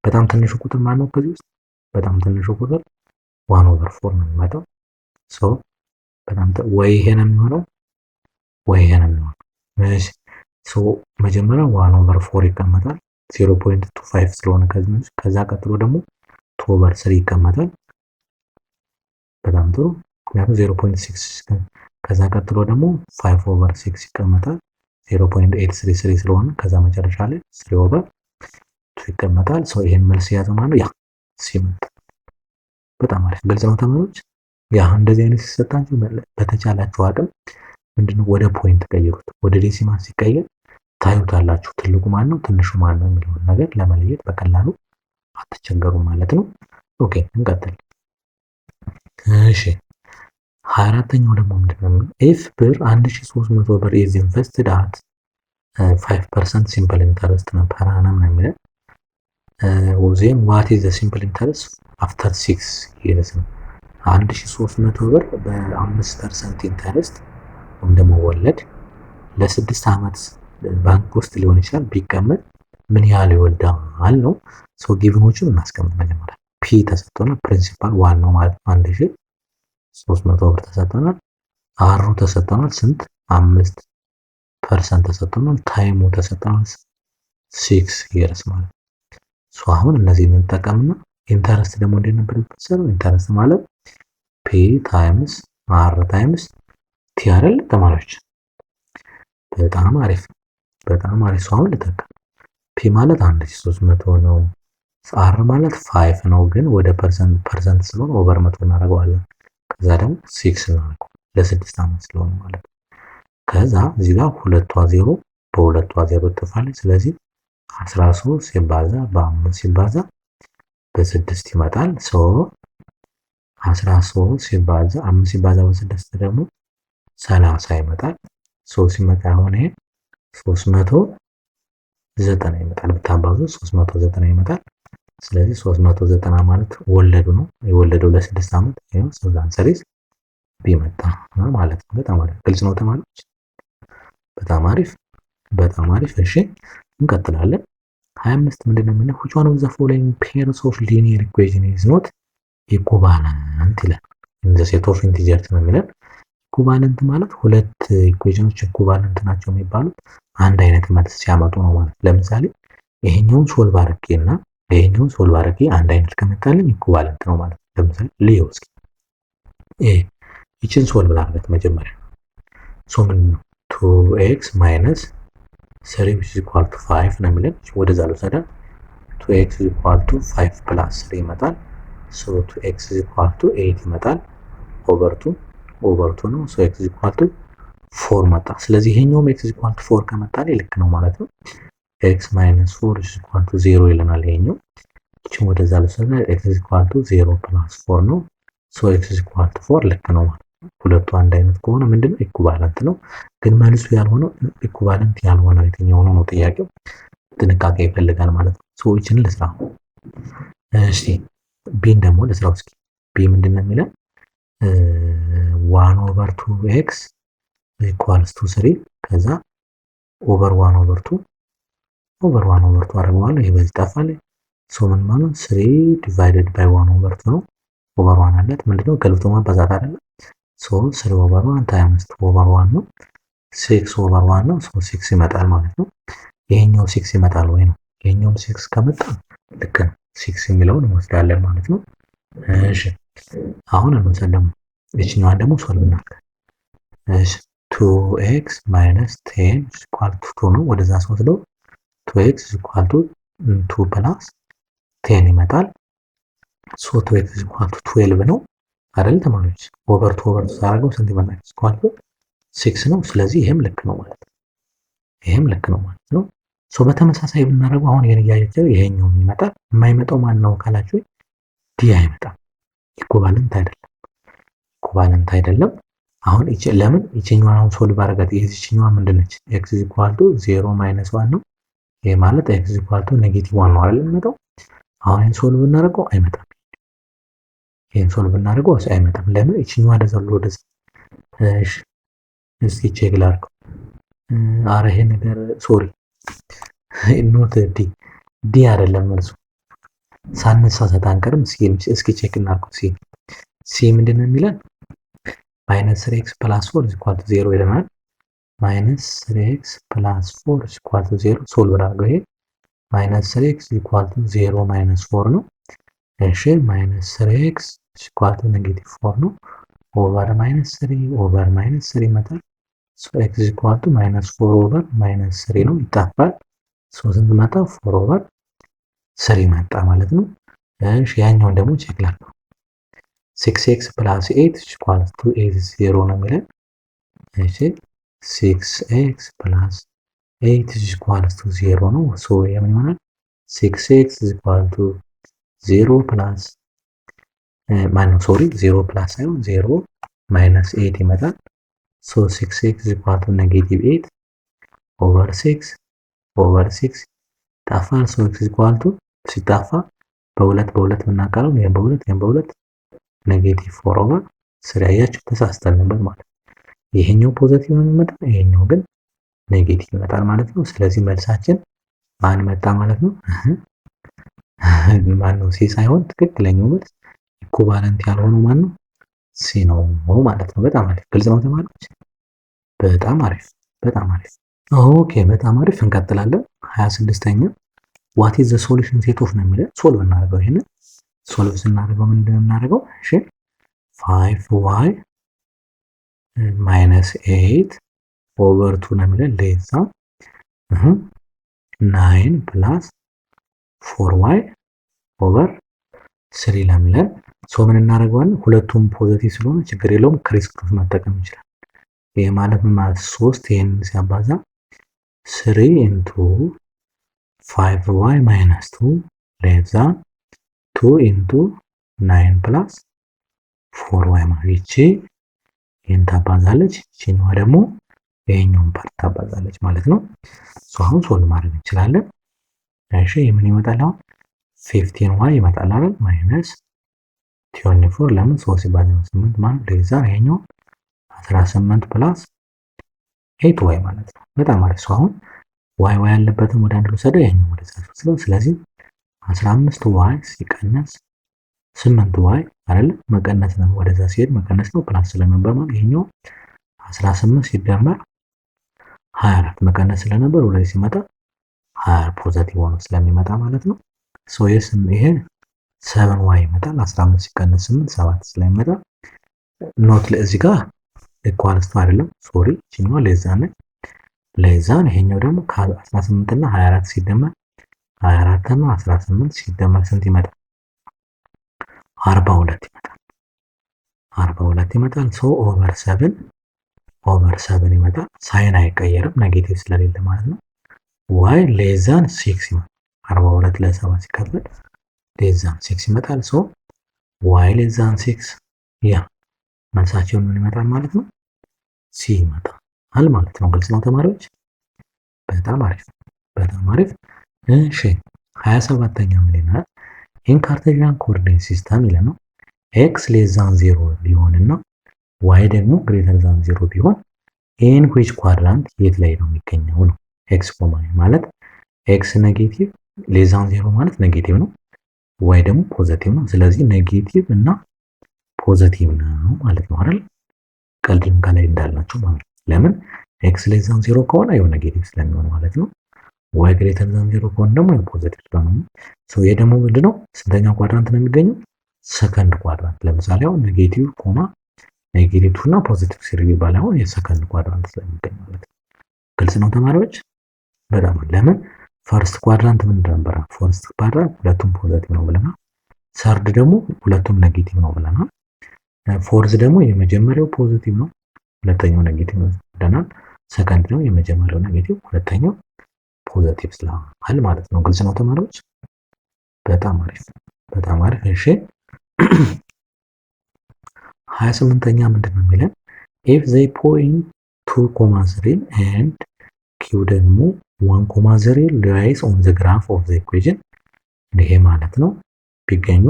በጣም ትንሹ ቁጥር ማለት ነው ከዚህ ውስጥ በጣም ትንሹ ቁጥር 1 ኦቨር 4 ነው የሚመጣው። ሶ በጣም ወይ ይሄ ነው የሚሆነው ወይ ይሄ ነው የሚሆነው። እሺ ሶ መጀመሪያ 1 ኦቨር 4 ይቀመጣል 0.25 ስለሆነ ከዛ ቀጥሎ ደግሞ 2 ኦቨር 3 ይቀመጣል። በጣም ጥሩ ምክንያቱም 0.6 ከዛ ቀጥሎ ደግሞ 5 ኦቨር 6 ይቀመጣል 0.833 ስለሆነ ከዛ መጨረሻ ላይ 3 ኦቨር 2 ይቀመጣል። ሶ ይሄን መልስ የያዘው ማለት ያ ሲመጣ በጣም አሪፍ ግልጽ ነው ተማሪዎች። ያ እንደዚህ አይነት ሲሰጣችሁ በተቻላችሁ አቅም ምንድነው ወደ ፖይንት ቀይሩት። ወደ ዴሲማል ሲቀየር ታዩታላችሁ ትልቁ ማን ነው ትንሹ ማን ነው የሚለውን ነገር ለመለየት በቀላሉ አትቸገሩ ማለት ነው። ኦኬ እንቀጥል። እሺ 24ኛው ደግሞ ምንድነው? ኢፍ ብር 1300 ብር ኢዝ ኢንቨስትድ አት 5% ሲምፕል ኢንተረስት ነው ፐር አናም ነው የሚለው። ዜን ዋት ኢዝ ዘ ሲምፕል ኢንተረስት አፍተር 6 ይርስ ነው። 1300 ብር በ5% ኢንተረስት ወይም ደግሞ ወለድ ለ6 ዓመት ባንክ ውስጥ ሊሆን ይችላል ቢቀመጥ ምን ያህል ይወልዳል ነው። ሶ ጊቭኖችን እናስቀምጥ። መጀመሪያ ፒ ተሰጥቶናል ፕሪንሲፓል ዋናው ማለት ነው 1300 ብር ተሰጥቶናል። አሩ ተሰጥቶናል ስንት 5% ተሰጥቶናል። ታይሙ ተሰጥቶናል 6 ይርስ ማለት ነው። ሶ አሁን እነዚህ እንጠቀምና ኢንተረስት ደግሞ እንዴት ነበር የሚፈሰረው? ኢንተረስት ማለት ፒ ታይምስ አር ታይምስ ቲ አይደል ተማሪዎች? በጣም አሪፍ በጣም አሪፍ። ሶ አሁን ልተካ ፒ ማለት 1300 ነው። አር ማለት 5 ነው ግን ወደ ፐርሰንት ስለሆነ ኦቨር 100 እናደርገዋለን። ከዛ ደግሞ 6 እናደርገው ለ6 ዓመት ስለሆነ ማለት ነው። ከዛ እዚህ ጋር ሁለቷ ዜሮ በሁለቷ ዜሮ ትፋለች። ስለዚህ 13 ሲባዛ በ5 ሲባዛ በ6 ይመጣል። ሶ 13 ሲባዛ 5 ሲባዛ በ6 ደግሞ 30 ይመጣል። ሶ ሲመጣ አሁን ይሄ 390 ይመጣል። ብታባዙ 390 ይመጣል። ስለዚህ 390 ማለት ወለዱ ነው። የወለደው ለ6 ዓመት ይሄው ሰላም ሰሪስ ቢመጣ ማለት ነው። በጣም አሪፍ ግልጽ ነው ተማሪዎች። በጣም አሪፍ በጣም አሪፍ። እሺ እንቀጥላለን። 25 ምንድነው የሚለው? which one of the following pairs of linear equation is not equivalent ይላል። in the set of integers ነው የሚለው። ኢኩቫለንት ማለት ሁለት ኢኩዌሽኖች ኢኩቫለንት ናቸው የሚባሉት አንድ አይነት መልስ ሲያመጡ ነው ማለት። ለምሳሌ ይሄኛውን ሶልቭ አድርጌና ይሄኛውን ሶልቭ አድርጌ አንድ አይነት ከመጣልኝ ኢኩቫለንት ነው ማለት። ለምሳሌ ልየው እስኪ ይችን ሶልቭ ላድርጋት መጀመሪያ። ሶ ምንድን ነው 2x minus 3 which is equal to 5 ነው የሚለን። ወደዛ ልውሰዳት 2x is equal to 5 plus 3 ይመጣል። so 2x is equal to 8 ይመጣል ኦቨር 2 ነው። so x is equal to 4 መጣ። ስለዚህ ይሄኛውም x is equal to 4 ከመጣል ልክ ነው ማለት ነው። x minus 4 is equal to 0 ይለናል ይሄኛው። እቺ ወደዛ ልውሰዳት x is equal to 0 plus 4 ነው ሶ ኤክስ ኢዝ ኢኳል ቱ 4 ልክ ነው ማለት ነው። ሁለቱ አንድ አይነት ከሆነ ምንድነው ኢኩቫለንት ነው። ግን መልሱ ያልሆነው ኢኩቫለንት ያልሆነው የትኛው ነው ጥያቄው። ጥንቃቄ ይፈልጋል ማለት ነው። ሶ ይችን ልስራ። እሺ ቢን ደግሞ ልስራው እስኪ። ቢ ምንድነው የሚለው 1 ኦቨር 2 ኤክስ ኢኳልስ ቱ 3 ከዛ ኦቨር 1 ኦቨር 2 አደርገዋለሁ። ይሄ በዚህ ጠፋል። ሶ ምን ማለት 3 ዲቫይድድ ባይ 1 ኦቨር 2 ነው። ኦቨር 1 አለት ምንድነው ገልብጦ ማባዛት አይደለም። ሶ 3 ኦቨር 1 ታይምስ 2 ኦቨር 1 ነው። 6 ኦቨር 1 ነው። ሶ 6 ይመጣል ማለት ነው። ይሄኛው 6 ይመጣል ወይ ነው። ይሄኛውም 6 ከመጣ ልክ ነው። 6 የሚለውን እንወስዳለን ማለት ነው። እሺ አሁን እንወስድ ደግሞ እቺኛዋን ደግሞ ሶልቭ እናድርግ። እሺ 2x ማይነስ 10 ኢኳል ቱ 2 ነው። ወደዛ ስወስደው 2x ኢኳል ቱ 2 ፕላስ 10 ይመጣል። ሶ 2x ኢኳል ቱ 12 ነው አይደል ተማሪዎች? ኦቨር 2 ኦቨር 2 ሳደርገው ስንት ይመጣል? ኢኳል ቱ 6 ነው። ስለዚህ ይሄም ልክ ነው ማለት ነው። ይሄም ልክ ነው ማለት ነው። ሶ በተመሳሳይ ብናደርገው አሁን ይሄን እያያችሁ ይሄኛውም ይመጣል። የማይመጣው ማን ነው ካላችሁ ዲ አይመጣም። ኢኩቫለንት አይደለም። ኢኩቫለንት አይደለም። አሁን ለምን ይችኛዋን አሁን ሶልቭ አደረጋት? የዚህኛዋ ምንድነች? ኤክስ ኢኳል ቱ 0 ማይነስ 1 ነው። ይሄ ማለት ኤክስ ኢኳል ቱ ኔጌቲቭ 1 ነው አይደል የሚመጣው? አሁን ይሄን ሶልቭ ብናደርገው አይመጣም። ይሄን ሶልቭ ብናደርገው አይመጣም። ለምን? ይችኛዋ ወደዛ እሺ እስኪ ቼክ ላድርገው። አረ ይሄ ነገር ሶሪ ኖት ዲ አይደለም መልሱ። ሳንሳሳት አንቀርም። እስኪ ቼክ እናድርገው። ሲ ምንድነው የሚለን? ማይነስ 3x ፕላስ 4 ኢኳል ቱ 0 ይለናል። ማይነስ 3x ፕላስ 4 ኢኳል ቱ 0 ሶልቭ አድርገው። ይሄ ማይነስ 3x ኢኳል ቱ 0 ማይነስ 4 ነው። እሺ ማይነስ 3x ኢኳል ቱ ኔጌቲቭ 4 ነው። ኦቨር ማይነስ 3 ኦቨር ማይነስ 3 ይመጣል። ሶ x ኢኳል ቱ ማይነስ 4 ኦቨር ማይነስ 3 ነው፣ ይጣፋል። ሶ ስንት መጣ? 4 ኦቨር 3 መጣ ማለት ነው። እሺ ያኛውን ደግሞ ቼክ ላድርገው። 6x ፕላስ 8 ኢኳልስ ቱ 0 ነው የሚለን። እሺ 6x ፕላስ 8 ኢኳልስ ቱ 0 ነው። ሶ የምን ይሆናል? 6x ኢኳል ቱ 0 ፕላስ ማነው ሶሪ 0 ፕላስ ሳይሆን 0 ማይነስ 8 ይመጣል። ሶ 6x ኢኳል ቱ ኔጌቲቭ 8 ኦቨር 6 ጠፋል። ሶ x ኢኳል ቱ ሲጣፋ በሁለት የምናቀረው ይሄን በሁለት ኔጌቲቭ 4 ኦቨር 3 አያችሁ፣ ተሳስተን ነበር ማለት ነው። ይሄኛው ፖዚቲቭ ነው የሚመጣው፣ ይሄኛው ግን ኔጌቲቭ ይመጣል ማለት ነው። ስለዚህ መልሳችን ማን መጣ ማለት ነው? ማን ነው? ሲ ሳይሆን ትክክለኛው መልስ ኢኩቫለንት ያልሆነው ማን ነው? ሲ ነው ማለት ነው። በጣም አሪፍ። ግልጽ ነው ተማሪዎች? በጣም አሪፍ። ኦኬ በጣም አሪፍ። እንቀጥላለን። 26ኛ ዋት ኢዝ ዘ ሶሉሽን ሴት ኦፍ ነው የሚለው። ሶልቭ እናደርገው። ይሄንን ሶልቭ ስናደርገው ምንድነው የምናደርገው? እሺ 5y ማይነስ 8 ኦቨር 2 ነው የሚለው ሌዛ 9 ፕላስ 4y ኦቨር 3 ነው የሚለው። ሶ ምን እናደርገዋለን? ሁለቱም ፖዚቲቭ ስለሆነ ችግር የለውም፣ ክሪስ ክሮስ መጠቀም ይችላል። ይሄ ማለት ምን ማለት 3 ይሄንን ሲያባዛ 3 ኢንቱ 5y ማይነስ 2 ሌዛ 2 ኢንቱ 9 ፕላስ 4y ማለት ይቺ ይሄን ታባዛለች፣ ይቺኛዋ ደግሞ ይሄኛውን ፓርት ታባዛለች ማለት ነው። ሶ አሁን ሶልቭ ማድረግ እንችላለን። እሺ ምን ይመጣል? አሁን 15y ይመጣል አይደል? ማይነስ 24 ለምን 3 ሲባዛ 8 ማለት ሌዛ ይሄኛው 18 ፕላስ 8y ማለት ነው። በጣም አሪፍ። ሶ አሁን y ያለበትን ወደ አንድ ልውሰደው፣ ይሄኛው ወደ ታች ወስደው። ስለዚህ 15y ሲቀነስ 8y አይደል? መቀነስ ነው፣ ወደዛ ሲሄድ መቀነስ ነው። ፕላስ ስለነበር ማለት ይሄኛው 18 ሲደመር 24 መቀነስ ስለነበር ወደዚህ ሲመጣ 20 ፖዚቲቭ ሆኖ ስለሚመጣ ማለት ነው። ሶ ይሄ 7y ይመጣል። 15 ሲቀነስ 8 7 ስለሚመጣ ኖት ለዚህ ጋር ኢኳልስ ቱ አይደለም፣ ሶሪ እቺኛው ሌዛን ይሄኛው ደግሞ ከ18 እና 24 ሲደመር 24 እና 18 ሲደመር ስንት ይመጣል? 42 ይመጣል። ሶ ኦቨር 7 ይመጣል። ሳይን አይቀየርም ኔጌቲቭ ስለሌለ ማለት ነው። y ሌዛን 6 ይመጣል። 42 ለ7 ሲካፈል ሌዛን 6 ይመጣል። ሶ y ሌዛን 6 ያ መልሳቸውን ምን ይመጣል ማለት ነው? ሲ ይመጣል ማለት ነው። ግልጽ ነው ተማሪዎች? በጣም አሪፍ በጣም አሪፍ። እሺ 27ኛ ምን ይላል? ኢን ካርቴዥያን ኮኦርዲኔት ሲስተም ይላል ነው ኤክስ ሌስ ዛን 0 ቢሆንና ዋይ ደግሞ ግሬተር ዛን 0 ቢሆን ኢን ዊች ኳድራንት የት ላይ ነው የሚገኘው ነው። ኤክስ ኮማ ማለት ኤክስ ኔጌቲቭ ሌስ ዛን 0 ማለት ኔጌቲቭ ነው። ዋይ ደግሞ ፖዘቲቭ ነው። ስለዚህ ኔጌቲቭ እና ፖዘቲቭ ነው ማለት ነው አይደል? ቀልድም ከላይ እንዳልናቸው ማለት ነው። ለምን ኤክስ ሌስ ዛን 0 ከሆነ ያው ኔጌቲቭ ስለሚሆን ማለት ነው። ዋይ ግሬተር ዛን 0 ከሆነ ደግሞ ያው ፖዘቲቭ ስለሆነ ሶ ይሄ ደግሞ ምንድነው ስንተኛ ኳድራንት ነው የሚገኘው? ሰከንድ ኳድራንት። ለምሳሌ አሁን ኔጌቲቭ ኮማ ኔጌቲቭ 2 እና ፖዚቲቭ 3 ቢባል አሁን የሰከንድ ኳድራንት ስለሚገኝ ማለት ነው። ግልጽ ነው ተማሪዎች? በጣም ለምን ፈርስት ኳድራንት ምንድን ነበር? ፈርስት ኳድራንት ሁለቱም ፖዚቲቭ ነው ብለናል። ሰርድ ደግሞ ሁለቱም ኔጌቲቭ ነው ብለናል። ፎርዝ ደግሞ የመጀመሪያው ፖዚቲቭ ነው፣ ሁለተኛው ኔጌቲቭ ነው ብለናል። ሰከንድ ነው የመጀመሪያው ኔጌቲቭ፣ ሁለተኛው ፖዚቲቭ ስለሆነ ማለት ነው። ግልጽ ነው ተማሪዎች? በጣም አሪፍ በጣም አሪፍ። እሺ 28ኛ ምንድን ነው የሚለን? ኢፍ ዘይ ፖይንት 2,3 ኤንድ ኪው ደግሞ 1,0 ላይስ ኦን ዘ ግራፍ ኦፍ ዘ ኢኩዌሽን። ይሄ ማለት ነው ቢገኙ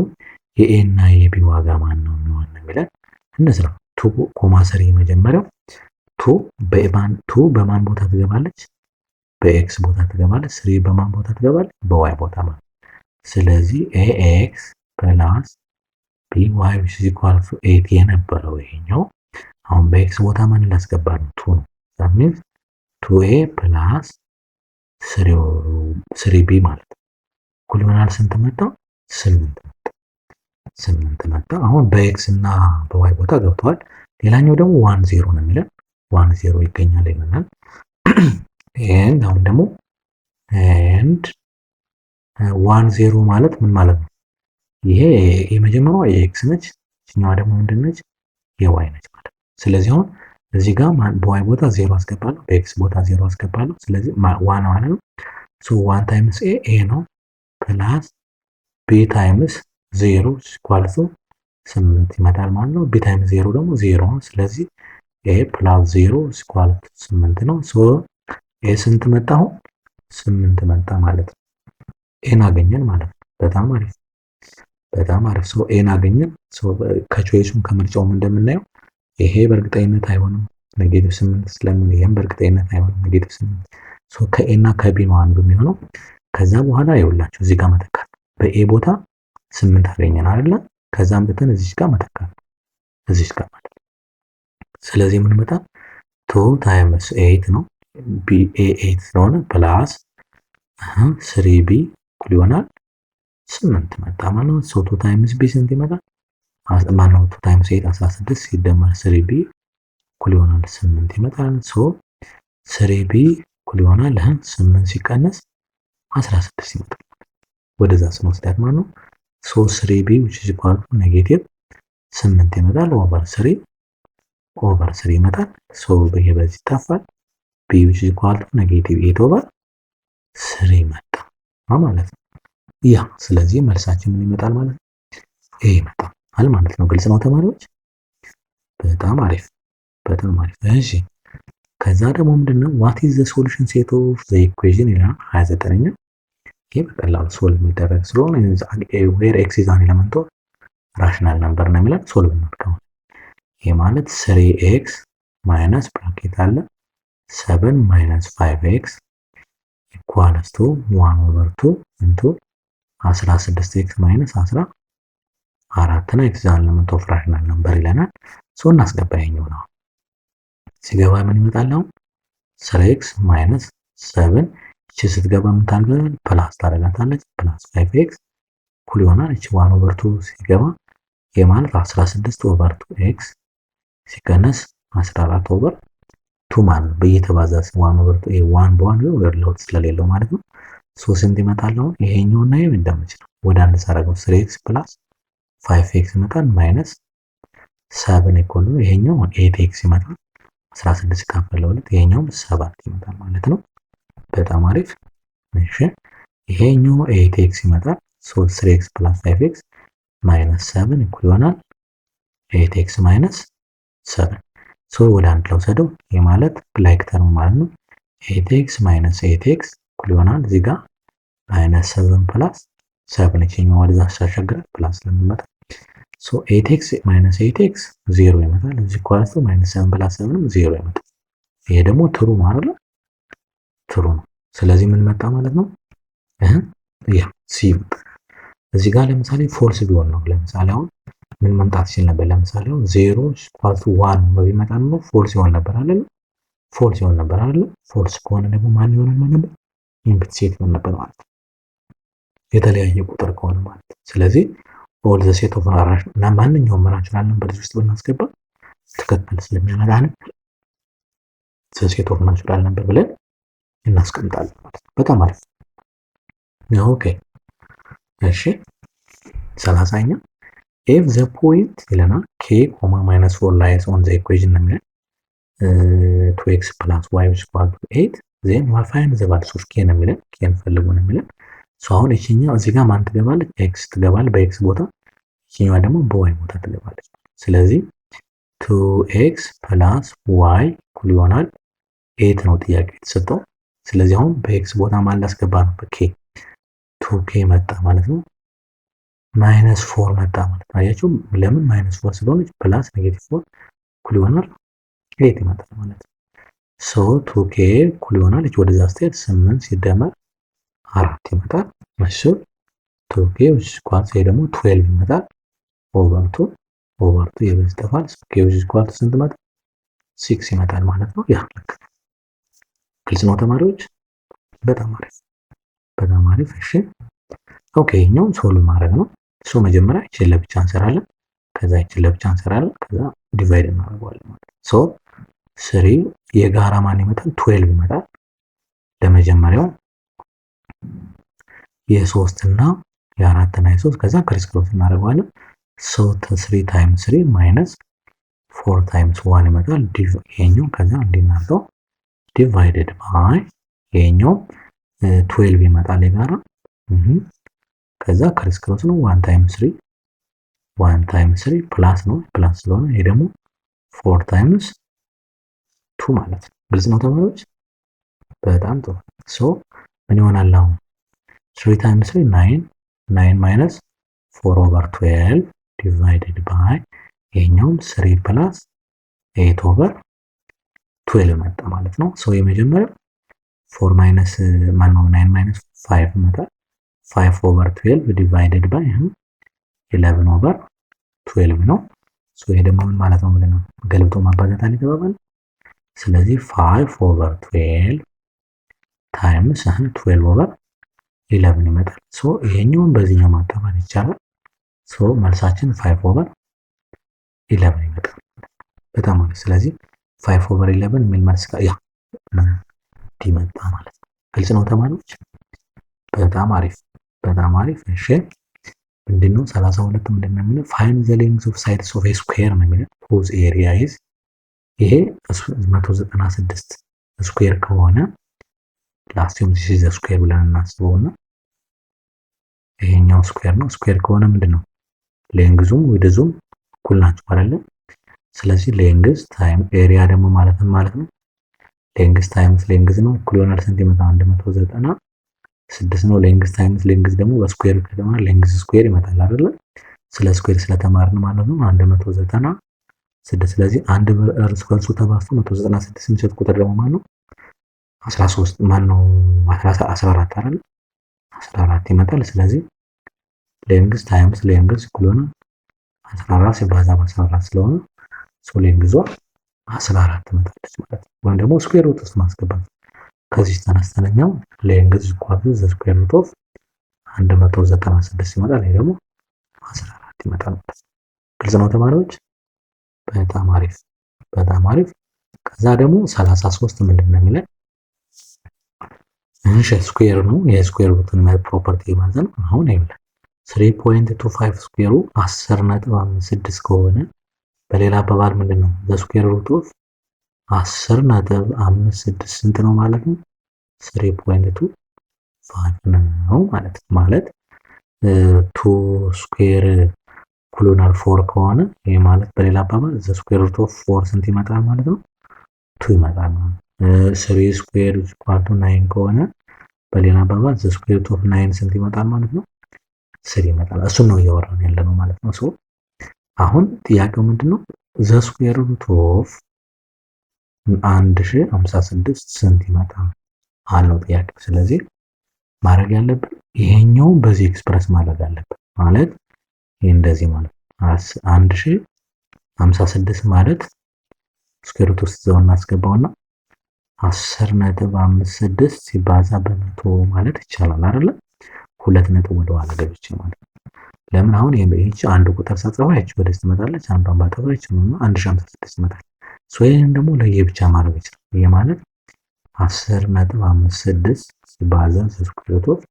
የኤ እና የቢ ዋጋ ማን ነው የሚሆን የሚለን እነዚህ ነው። 2,3 የመጀመሪያው ቱ በማን ቦታ ትገባለች? በኤክስ ቦታ ትገባለች። 3 በማን ቦታ ትገባለች? በዋይ ቦታ ማለት። ስለዚህ ኤኤክስ ፕላስ ቢ ዋይ which is equal to 8 የነበረው ይሄኛው አሁን በኤክስ ቦታ ማን ላስገባ ነው? 2 ነው። that means 2a ፕላስ 3b ማለት ነው እኩል ይሆናል ስንት መጣ? 8 መጣ። አሁን በኤክስ እና በዋይ ቦታ ገብተዋል። ሌላኛው ደግሞ 1 0 ነው የሚለን 1 0 ይገኛል ይለናል። ኤንድ አሁን ደግሞ ኤንድ 1 0 ማለት ምን ማለት ነው? ይሄ የመጀመሪያዋ የኤክስ ነች፣ እኛዋ ደግሞ ምንድን ነች? የዋይ ነች ማለት ነው። ስለዚህ አሁን እዚህ ጋር በዋይ ቦታ 0 አስገባለሁ፣ በኤክስ ቦታ 0 አስገባለሁ። ስለዚህ ዋን ማለት ነው። ሶ 1 ታይምስ ኤ ነው ፕላስ ቢ ታይምስ 0 ኢኳል ቱ 8 ይመጣል ማለት ነው። ቢ ታይምስ 0 ደግሞ 0 ነው። ስለዚህ ኤ ፕላስ 0 ኢኳል ቱ 8 ነው። ሶ ኤ ስንት መጣ? አሁን 8 መጣ ማለት ነው። ኤን አገኘን ማለት ነው። በጣም አሪፍ በጣም አሪፍ። ሶ ኤን አገኘን። ሶ ከቾይሱም ከምርጫውም እንደምናየው ይሄ በእርግጠኝነት አይሆንም ኔጌቲቭ 8 ስለምን፣ ይሄም በእርግጠኝነት አይሆንም ኔጌቲቭ 8። ሶ ከኤ እና ከቢ ነው አንዱ የሚሆነው። ከዛ በኋላ ይኸውላችሁ እዚህ ጋር መተካት በኤ ቦታ 8 አገኘን አይደለ? ከዛም ብተን እዚህ ጋር መተካት እዚህ ጋር ማለት ነው። ስለዚህ ምን መጣ? 2 ታይምስ 8 ነው ቢ ኤ 8 ስለሆነ ፕላስ 3b እኩል ይሆናል 8 መጣ ማለት ነው። ሶ 2 ታይምስ ቢ ስንት ይመጣል? ማነው 2 ታይምስ 8 16 ሲደመር 3b እኩል ይሆናል 8 ይመጣል። ሶ 3b እኩል ይሆናል 8 ሲቀነስ 16 ይመጣል። ወደዛ ስንወስዳት ማለት ነው። ሶ 3b which is equal to ኔጌቲቭ 8 ይመጣል ኦቨር 3 ይመጣል። ሶ ይሄ በዚህ ይጣፋል። b which is equal to ኔጌቲቭ 8 ኦቨር 3 መጣ ማለት ነው። ያ ስለዚህ መልሳችን ምን ይመጣል ማለት ነው? ኤ ይመጣል ማለት ነው። ግልጽ ነው ተማሪዎች? በጣም አሪፍ በጣም አሪፍ። እሺ ከዛ ደግሞ ምንድነው what is the solution set of the equation ይላል 29ኛ። ይሄ በቀላሉ ሶልቭ የሚደረግ ስለሆነ where x is an element of rational number ነው የሚለው ሶልቭ እናድርገው። ይሄ ማለት 3x ማይነስ ብራኬት አለ 7 ማይነስ 5x ኢኳልስ ቱ 1 ኦቨር 2 ኢንቱ 16x ማይነስ 14 ነው። ኤክስ ኢዝ አን ኤለመንት ኦፍ ራሽናል ነምበር ይለናል። ሶ እናስገባ ይሄኛው ነው። ሲገባ ምን ይመጣል? አሁን 3x ማይነስ 7 እቺ ስትገባ ምን ታደርጋለች? ፕላስ ታደርጋታለች። ፕላስ 5x እኩል ይሆናል እቺ 1 ኦቨር 2 ሲገባ የማለት 16 ኦቨር 2x ሲቀነስ 14 ኦቨር 2 ማለት ነው። በየተባዛ 1 ኦቨር 2 1 በ1 ወደ ለውጥ ስለሌለው ማለት ነው። ሶ ስንት ይመጣል? አሁን ይሄኛውና ይሄ እንደምንችለው ወደ አንድ ሳደርገው 3x ፕላስ 5x ይመጣል ማይነስ 7 ኢኳል ነው። ይሄኛው 8x ይመጣል 16 ሲካፈል ለሁለት ይሄኛው 7 ይመጣል ማለት ነው። በጣም አሪፍ። እሺ ይሄኛው 8x ይመጣል። ሶ 3x ፕላስ 5x ማይነስ 7 ኢኳል ይሆናል 8x ማይነስ 7 ሶ ወደ አንድ ለውሰደው። ይሄ ማለት ላይክ ተርም ማለት ነው። 8x ማይነስ 8x እኩል ይሆናል እዚህ ጋር ማይነስ 7 ፕላስ 7 ይችኛው ወደዛ ሳሻገራት ፕላስ ስለሚመጣ ሶ 8x ማይነስ 8x 0 ይመጣል። እዚህ ኳልቱ ማይነስ 7 ፕላስ 7ም 0 ይመጣል። ይሄ ደግሞ ትሩ ነው አይደል? ትሩ ነው። ስለዚህ ምን መጣ ማለት ነው? ያ ሲ እዚህ ጋር ለምሳሌ ፎልስ ቢሆን ነው። ለምሳሌ አሁን ምን መምጣት ይችል ነበር? ለምሳሌ አሁን 0 ኳልቱ 1 ነው ቢመጣ ነው ፎልስ ይሆን ነበር አይደል? ፎልስ ይሆን ነበር አይደል? ፎልስ ከሆነ ደግሞ ማን ይሆናል ማለት ነው? ኢምፕቲ ሴት ይሆን ነበር ማለት ነው። የተለያየ ቁጥር ከሆነ ማለት ነው። ስለዚህ ኦል ዘ ሴት ኦፍ ራሽናል እና ማንኛውም ራሽናል ነምበር ውስጥ ብናስገባ ትክክል ስለሚያመጣን ዘ ሴት ኦፍ ናቹራል ነምበር ብለን እናስቀምጣለን ማለት ነው። በጣም አሪፍ። ኦኬ እሺ 30ኛ if the point ይለናል k, -4 lies on the equation ነው የሚለን 2x plus y is equal to 8 then we find the values of k ነው የሚለን k እንፈልጉ ነው የሚለን አሁን ይችኛው እዚህ ጋር ማን ትገባለች? x ትገባለች በx ቦታ፣ ይችኛዋ ደግሞ በy ቦታ ትገባለች። ስለዚህ 2x plus y እኩል ይሆናል 8 ነው ጥያቄ የተሰጠው። ስለዚህ አሁን በx ቦታ ማን ላስገባ ነው? በk 2k መጣ ማለት ነው። -4 መጣ ማለት ነው። አያችሁ ለምን -4 ስለሆነች ፕላስ -4 እኩል ይሆናል 8 ይመጣል ማለት ነው። ሶ 2k እኩል ይሆናል ወደዛ ስትሄድ 8 ሲደመር 4 ይመጣል። እሺ 2k ስኳር ይሄ ደግሞ 12 ይመጣል። ኦቨር 2 የበዝ ተፋል k ስኳር ስንት መጣ? 6 ይመጣል ማለት ነው። ያ ልክ ግልጽ ነው ተማሪዎች? በጣም አሪፍ በጣም አሪፍ። እሺ ኦኬ እኛው ሶልቭ ማድረግ ነው። ሶ መጀመሪያ ይችን ለብቻ እንሰራለን፣ ከዛ ይችን ለብቻ እንሰራለን፣ ከዛ ዲቫይድ እናደርገዋለን ማለት ነው። ሶ 3 የጋራ ማን ይመጣል? 12 ይመጣል። ለመጀመሪያው የ3 እና የ4 እና የ3 ከዛ ክሪስ ክሮስ እናደርገዋለን። ሶ 3 ታይምስ 3 ማይነስ 4 ታይምስ 1 ይመጣል። ይሄኛው ከዛ እንዲናርገው ዲቫይድድ ባይ ይሄኛው 12 ይመጣል የጋራ ከዛ ክሪስ ክሮስ ነው 1 ታይምስ 3 ፕላስ ነው ፕላስ ስለሆነ ይሄ ደግሞ 4 ታይምስ 2 ማለት ነው። ግልጽ ነው ተማሪዎች? በጣም ጥሩ። ሶ ምን ይሆናል አሁን 3 ታይምስ 3 9 ማይነስ 4 ኦቨር 12 ዲቫይድድ ባይ ይሄኛውም 3 ፕላስ 8 ኦቨር 12 መጣ ማለት ነው። ሶ የመጀመሪያው 4 ማይነስ ማነው 9 ማይነስ 5 መጣ 5 ኦቨር 12 ዲቫይድድ ባይ 11 ኦቨር 12 ነው። ሶ ይሄ ደግሞ ምን ማለት ነው ብለን ነው ገልብጦ ማባዛት አለ ተባባል። ስለዚህ 5 ኦቨር 12 ታይምስ 12 ኦቨር 11 ይመጣል። ሶ ይሄኛውን በዚህኛው ማባዛት ይቻላል። ሶ መልሳችን 5 ኦቨር 11 ይመጣል። በጣም አሪፍ። ስለዚህ 5 ኦቨር 11 ምን መልስ ያ ዲመጣ ማለት ነው። ግልጽ ነው ተማሪዎች? በጣም አሪፍ በጣም አሪፍ። እሺ ምንድነው 32 ምንድነው የሚለው ፋይንድ ዘ ሌንግዝ ኦፍ ሳይድስ ኦፍ ኤ ስኩዌር ነው የሚለው ሁዝ ኤሪያ ኢዝ ይሄ 196 ስኩዌር ከሆነ ላስቲም ዚስ ኢዝ ስኩዌር ብለን እናስበውና ይሄኛው ስኩዌር ነው። ስኩዌር ከሆነ ምንድነው ሌንግዙም ዊድዙም እኩል ናቸው አይደል? ስለዚህ ሌንግዝ ታይም ኤሪያ ደግሞ ማለት ነው ሌንግዝ ታይምስ ሌንግዝ ነው እኩል ይሆናል ስንት ይመጣል? 196 ነው። ሌንግዝ ታይምስ ሌንግዝ ደግሞ በስኩዌር ከተማር ሌንግዝ ስኩዌር ይመጣል አይደል? ስለ ስኩዌር ስለተማርን ማለት ነው 196። ስለዚህ አንድ እርስ በርሱ ተባዝቶ 196 የሚሰጥ ቁጥር ደግሞ ማለት ነው 13 ማን ነው 14 አይደል? 14 ይመጣል። ስለዚህ ሌንግዝ ታይምስ ሌንግዝ እኩል ይሆናል 14 ሲባዛ በ14 ስለሆነ ሶ ሌንግዟ 14 ትመጣለች ማለት ነው። ወይም ደግሞ ስኩዌር ሩት ውስጥ ማስገባት ከዚህ ተነስተነኛው ሌንግዝ ኢኳል ቱ ዘ ስኩዌር ሩት ኦፍ 196 ይመጣል። ይሄ ደግሞ 14 ይመጣል ማለት ነው። ግልጽ ነው ተማሪዎች? በጣም አሪፍ በጣም አሪፍ። ከዛ ደግሞ 33 ምንድነው የሚለው እንሽ ስኩዌር ነው። የስኩዌር ሩትን ፕሮፐርቲ ማለት ነው። አሁን ይኸውልህ 3.25 ስኩዌሩ 10.56 ከሆነ በሌላ አባባል ምንድነው ዘ ስኩዌር ሩት ኦፍ 10.56 ስንት ነው ማለት ነው? 3.25 ነው ማለት ነው። ማለት 2 ስኩዌር ኮሎናል 4 ከሆነ ይሄ ማለት በሌላ አባባል ዘ ስኩዌር ሩት ኦፍ 4 ስንት ይመጣል ማለት ነው? 2 ይመጣል ማለት ነው። 3 ስኩዌር ኢኳል ቱ 9 ከሆነ በሌላ አባባል ዘ ስኩዌር ሩት ኦፍ 9 ስንት ይመጣል ማለት ነው? 3 ይመጣል። እሱን ነው እያወራን ያለ ነው ማለት ነው። ሶ አሁን ጥያቄው ምንድነው? ዘ ስኩዌር ሩት ኦፍ 1056 ስንት ይመጣል አለው ጥያቄው። ስለዚህ ማድረግ ያለብን ይሄኛውን በዚህ ኤክስፕረስ ማድረግ አለብን ማለት ይሄ እንደዚህ ማለት 1056 ማለት ስኩዌር ሩት ውስጥ ዘው እናስገባውና 10.56 ሲባዛ በመቶ ማለት ይቻላል አይደለ? 2 ነጥብ ወደ ኋላ ገብቼ ማለት ነው። ለምን አሁን ይሄች አንድ ቁጥር ሳጽፋ ይቺ ወደዚህ ትመጣለች፣ አንዷን ባጠፋ ይቺ ነው 1056 ይመጣል። ሶ ይሄን ደግሞ ለየብቻ ማድረግ ይችላል። ይሄ ማለት 10.56 ሲባዛ ስኩዌር ሩት ኦፍ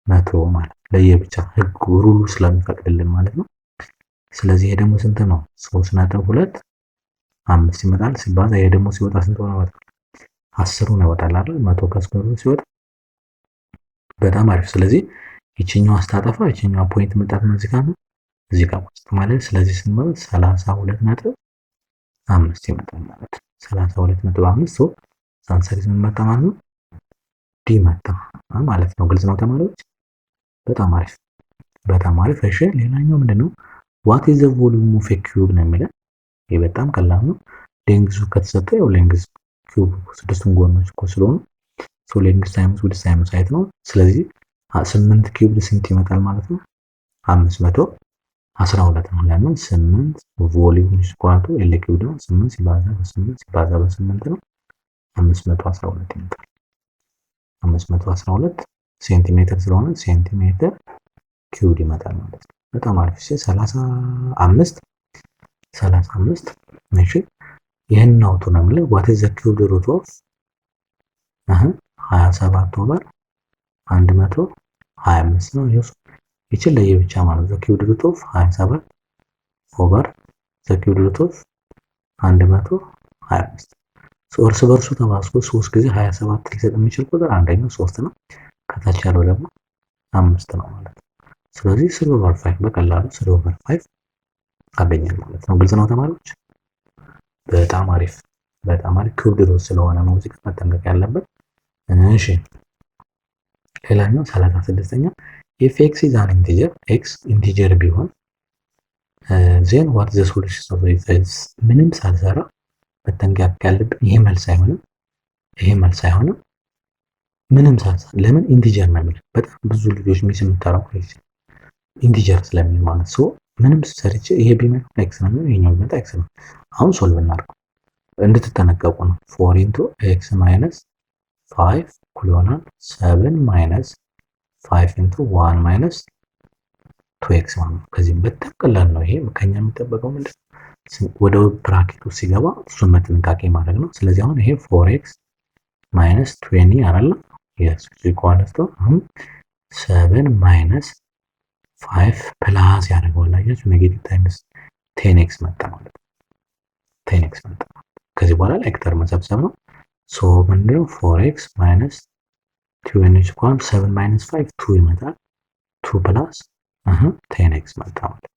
100 ማለት ለየብቻ ህግ ሩሉ ስለሚፈቅድልን ማለት ነው። ስለዚህ ይሄ ደግሞ ስንት ነው? 3.25 ይመጣል ሲባዛ ይሄ ደግሞ ሲወጣ ስንት ሆነ ማለት ነው? 10 ነው ይወጣል አይደል? 100 ከስኩዌር ሩት ሲወጣ በጣም አሪፍ። ስለዚህ ይችኛው አስታጠፋ ይችኛው ፖይንት መጣት ነው እዚህ ጋር ነው እዚህ ጋር ውስጥ ማለት ስለዚህ ስንመጣ 32.5 ይመጣል ማለት ነው። 32.5 ሶ ሳንሰሪዝ ምን መጣ ማለት ነው? ዲ መጣ ማለት ነው። ግልጽ ነው ተማሪዎች? በጣም አሪፍ በጣም አሪፍ። እሺ ሌላኛው ምንድነው? ዋት ኢዝ ዘ ቮሊዩም ኦፍ ኤ ኪዩብ ነው የሚለው። ይሄ በጣም ቀላል ነው። ሌንግዙ ከተሰጠ ያው ሌንግዝ ኪዩብ ስድስቱን ጎኖች እኮ ስለሆኑ ሶ ሌንግዝ ታይምስ ዊድዝ ታይምስ ሃይት ነው። ስለዚህ 8 ኪዩብ ስንት ይመጣል ማለት ነው? 512 ነው። ለምን 8 ቮሊዩም ስኳቱ ኤል ኪዩብ ነው። 8 ሲባዛ በ8 ሲባዛ በ8 ነው 512 ይመጣል። 512 ሴንቲሜትር ስለሆነ ሴንቲሜትር ኪዩብ ይመጣል ማለት ነው። በጣም አሪፍ። 35 እሺ ይሄን አውጡ ነው የሚለው what is the cube root of 27 ኦቨር 125 ነው። ይችል ለየብቻ ማለት the cube root of 27 ኦቨር the cube root of 125 እርስ በርሱ ተባዝቶ 3 ጊዜ 27 ሊሰጥ የሚችል ቁጥር አንደኛው 3 ነው። ከታች ያለው ደግሞ 5 ነው ማለት ነው። ስለዚህ 3/5 በቀላሉ 3/5 አገኘን ማለት ነው። ግልጽ ነው ተማሪዎች? በጣም አሪፍ በጣም አሪፍ። ኪዩብ ሩት ስለሆነ ነው እዚህ መጠንቀቅ ያለበት። እሺ ሌላኛው 36ኛ if x is an integer x ኢንቲጀር ቢሆን then what is the solution of it? ምንም ሳልሰራ መጠንቀቅ ያለብን ይሄ መልስ አይሆንም ምንም ሳልሰራ። ለምን ኢንቲጀር ነው የሚለው በጣም ብዙ ልጆች ሚስ የምታረቁ ኢንቲጀር ስለሚል ማለት ነው። ምንም ሰርቼ ይሄ ቢመጣ ኤክስ ነው የሚሆነው ይሄኛው ቢመጣ ኤክስ ነው። አሁን ሶልቭ እናድርገው እንድትጠነቀቁ ነው። 4 into x minus 5 ይሆናል 7 minus 5 into 1 minus 2x ማለት ነው። ከዚህም በጣም ቀላል ነው። ይሄ ከኛ የሚጠበቀው ምንድነው? ወደ ብራኬት ውስጥ ሲገባ እሱን በጥንቃቄ ማድረግ ነው። ስለዚህ አሁን ይሄ 4x minus 20 አይደል? yes equals to 7 minus 5 ፕላስ ያደርገዋል። አያችሁ ኔጌቲቭ ታይምስ 10x መጣ ማለት ነው። 10x መጣ። ከዚህ በኋላ ላይክ ተርም መሰብሰብ ነው። ሶ ምንድነው 4x minus 20 = 7 minus 5 2 ይመጣል። 2 ፕላስ 10x መጣ ማለት ነው።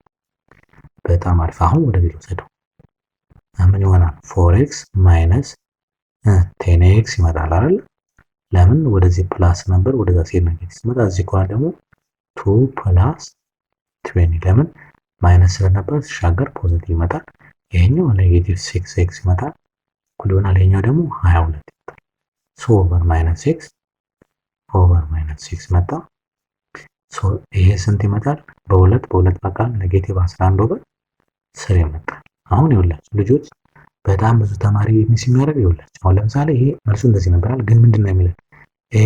በጣም አሪፍ። አሁን ወደዚህ ልወሰደው ምን ይሆናል? 4x minus 10x ይመጣል አይደል? ለምን ወደዚህ ፕላስ ነበር ወደዛ ሲሄድ ኔጌቲቭ ሲመጣ እዚህ ጋር ደግሞ 2 ፕላስ 20 ለምን ማይነስ ስለነበር ሲሻገር ፖዚቲቭ ይመጣል። ይሄኛው ኔጌቲቭ 6x ይመጣል እኩል ይሆናል። ይሄኛው ደግሞ 22 ይመጣል። ሶ ኦቨር ማይነስ 6 ኦቨር ማይነስ 6 መጣ። ሶ ይሄ ስንት ይመጣል? በሁለት በቃል ኔጌቲቭ 11 ኦቨር 3 ይመጣል። አሁን ይኸውላችሁ ልጆች በጣም ብዙ ተማሪ ሚስ የሚያደርግ ይኸውላችሁ አሁን ለምሳሌ ይሄ መልሱ እንደዚህ ነበራል፣ ግን ምንድነው የሚለው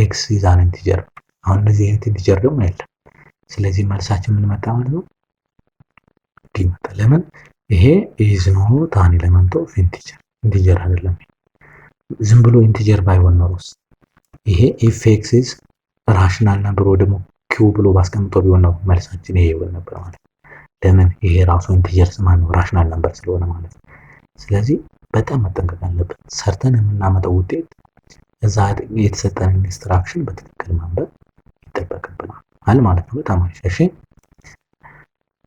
x is an integer። አሁን እንደዚህ አይነት ኢንቲጀር ደግሞ የለም። ስለዚህ መልሳችን ምን መጣ ማለት ነው? ዲ መጣ። ለምን ይሄ is not an element of integer ኢንቲጀር አይደለም። ዝም ብሎ ኢንቲጀር ባይሆን ኖሮስ ይሄ if x is ራሽናል ነበር ወይ ደግሞ q ብሎ ባስቀምጠው ቢሆን ነው መልሳችን ይሄ ይሆን ነበር ማለት ነው። ለምን ይሄ ራሱ ኢንቲጀር ማን ነው ራሽናል ነበር ስለሆነ ማለት ነው። ስለዚህ በጣም መጠንቀቅ አለብን። ሰርተን የምናመጣው ውጤት እዛ የተሰጠን ኢንስትራክሽን በትክክል ማንበብ ይጠበቅብናል ማለት ነው። በጣም አሪፍ። እሺ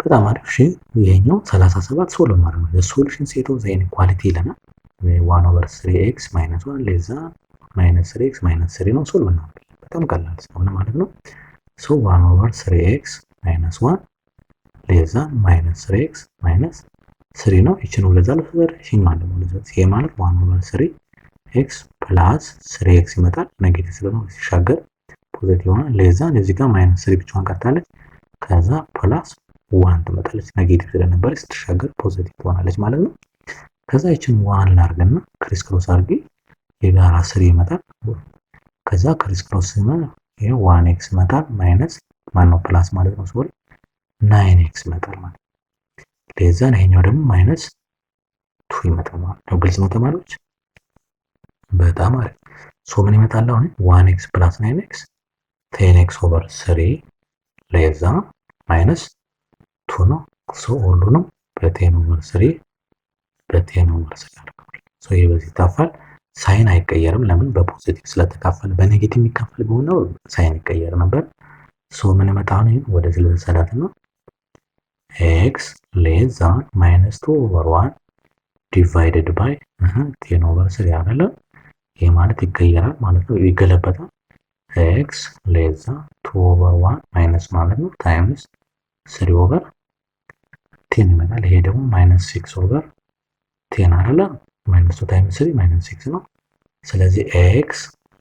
በጣም አሪፍ። እሺ ይሄኛው 37 ሶልቭ ማድረግ ነው። ሶሉሽን ሴት ኦፍ ዘ ኢንኢኳሊቲ ይለናል። 1/3x - 1 ሌዛ -3x - 3 ነው። ሶልቭ ነው። በጣም ቀላል ስለሆነ ማለት ነው። ሶ 1/3x - 1 ሌዛ -3x - 3 ነው። ይችን ወደዛ ለፈር ይችን ማለት ነው። ይሄ ማለት 1/3x ፕላስ 3x ይመጣል። ኔጌቲቭ ስለሆነ ሲሻገር ፖዚቲቭ ይሆናል። ሌዛ እዚህ ጋር -3 ብቻዋን ቀርታለች። ከዛ ፕላስ 1 ትመጣለች። ኔጌቲቭ ስለነበረች ስትሻገር ፖዚቲቭ ትሆናለች ማለት ነው። ከዛ ይችን 1 ላርግና ክሪስ ክሮስ አርጊ የጋራ 3 ይመጣል። ከዛ ክሪስ ክሮስ ሲመጣ ይሄ 1x ይመጣል ማይነስ ማነው ፕላስ ማለት ነው። ሶሪ 9x ይመጣል ማለት ነው። ለዛ ይሄኛው ደግሞ ማይነስ 2 ይመጣል ማለት ነው። ግልጽ ነው ተማሪዎች? በጣም አሪፍ። ሶ ምን ይመጣል አሁን 1x + 9x 10x / 3 ለዛ ማይነስ 2 ነው። ሶ ሁሉንም በ10/3 አድርገዋል። ሶ ይሄ በዚህ ይካፈል ሳይን አይቀየርም። ለምን? በፖዚቲቭ ስለተካፈለ። በኔጌቲቭ የሚካፈል ቢሆን ነው ሳይን ይቀየር ነበር። ሶ ምን ይመጣል አሁን ወደዚህ ልንሰዳት ነው x ሌዛ -2/1 ዲቫይድድ ባይ 10/3 ያለ ይሄ ማለት ይቀየራል ማለት ነው። ይገለበጣል። x ሌዛ 2/1 ማይነስ ማለት ነው ታይምስ 3/10 ይመጣል። ይሄ ደግሞ -6/10 አይደለ? -2 ታይምስ 3 -6 ነው። ስለዚህ x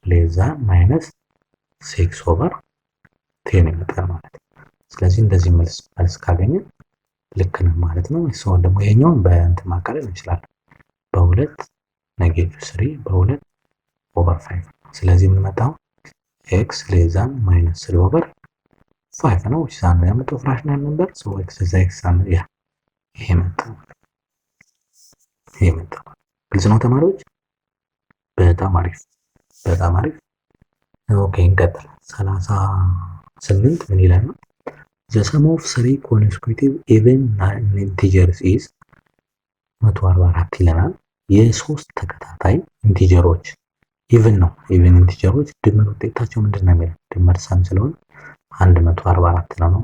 ሌዛ -6/10 ይመጣል ማለት ነው። ስለዚህ እንደዚህ መልስ ካገኘን ልክ ነው ማለት ነው። ሰው ደግሞ ይሄኛውን በእንትን ማቃለል እንችላለን። በ2 -3 በ2/5 ስለዚህ የምንመጣው x ሌዛን -3/5 ነው። ሳን ያመጣው ፍራክሽናል ነበር። ሶ x እዛ x ሳን ያ ይሄ መጣ። ግልጽ ነው ተማሪዎች? በጣም አሪፍ በጣም አሪፍ። ኦኬ እንቀጥል። 38 ምን ይላል ነው? The sum of 3 consecutive even integers is 144 ይለናል። የሶስት ተከታታይ ኢንቲጀሮች ኢቭን ነው። ኢቭን ኢንቲጀሮች ድምር ውጤታቸው ምንድን ነው የሚለው ድምር ሰም ስለሆነ 144 ነው።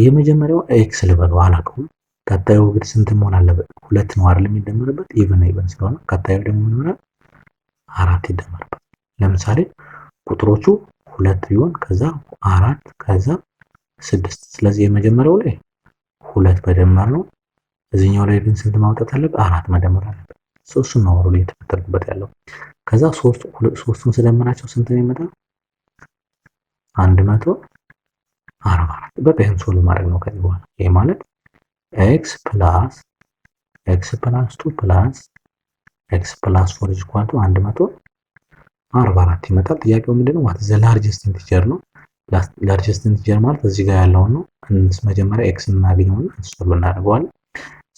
የመጀመሪያው ኤክስ ልበለው አላውቀውም። ቀጣዩ ግን ስንት መሆን አለበት? 2 ነው አይደል የሚደመርበት? ኢቭን ስለሆነ ቀጣዩ ደግሞ ምን ይሆናል? 4 ይደመርበት። ለምሳሌ ቁጥሮቹ 2 ቢሆን ከዛ 4 ከዛ 6። ስለዚህ የመጀመሪያው ላይ 2 መደመር ነው። እዚህኛው ላይ ግን ስንት ማውጣት አለበት? 4 መደመር አለበት። ሶስቱን ነው አውሮ የተፈጠርኩበት ያለው። ከዛ ሶስቱን ስደምራቸው ስንት ነው ይመጣል? 144። በቃ ይሄን ሶልቭ ማድረግ ነው ከዚህ በኋላ። ይሄ ማለት x + x + 2 + x + 4 = 144 ይመጣል። ጥያቄው ምንድነው? ዋት ዘ ላርጀስት ኢንቲጀር ነው። ላርጀስት ኢንቲጀር ማለት እዚህ ጋር ያለው ነው። መጀመሪያ x እናገኘውና ሶልቭ እናደርገዋለን።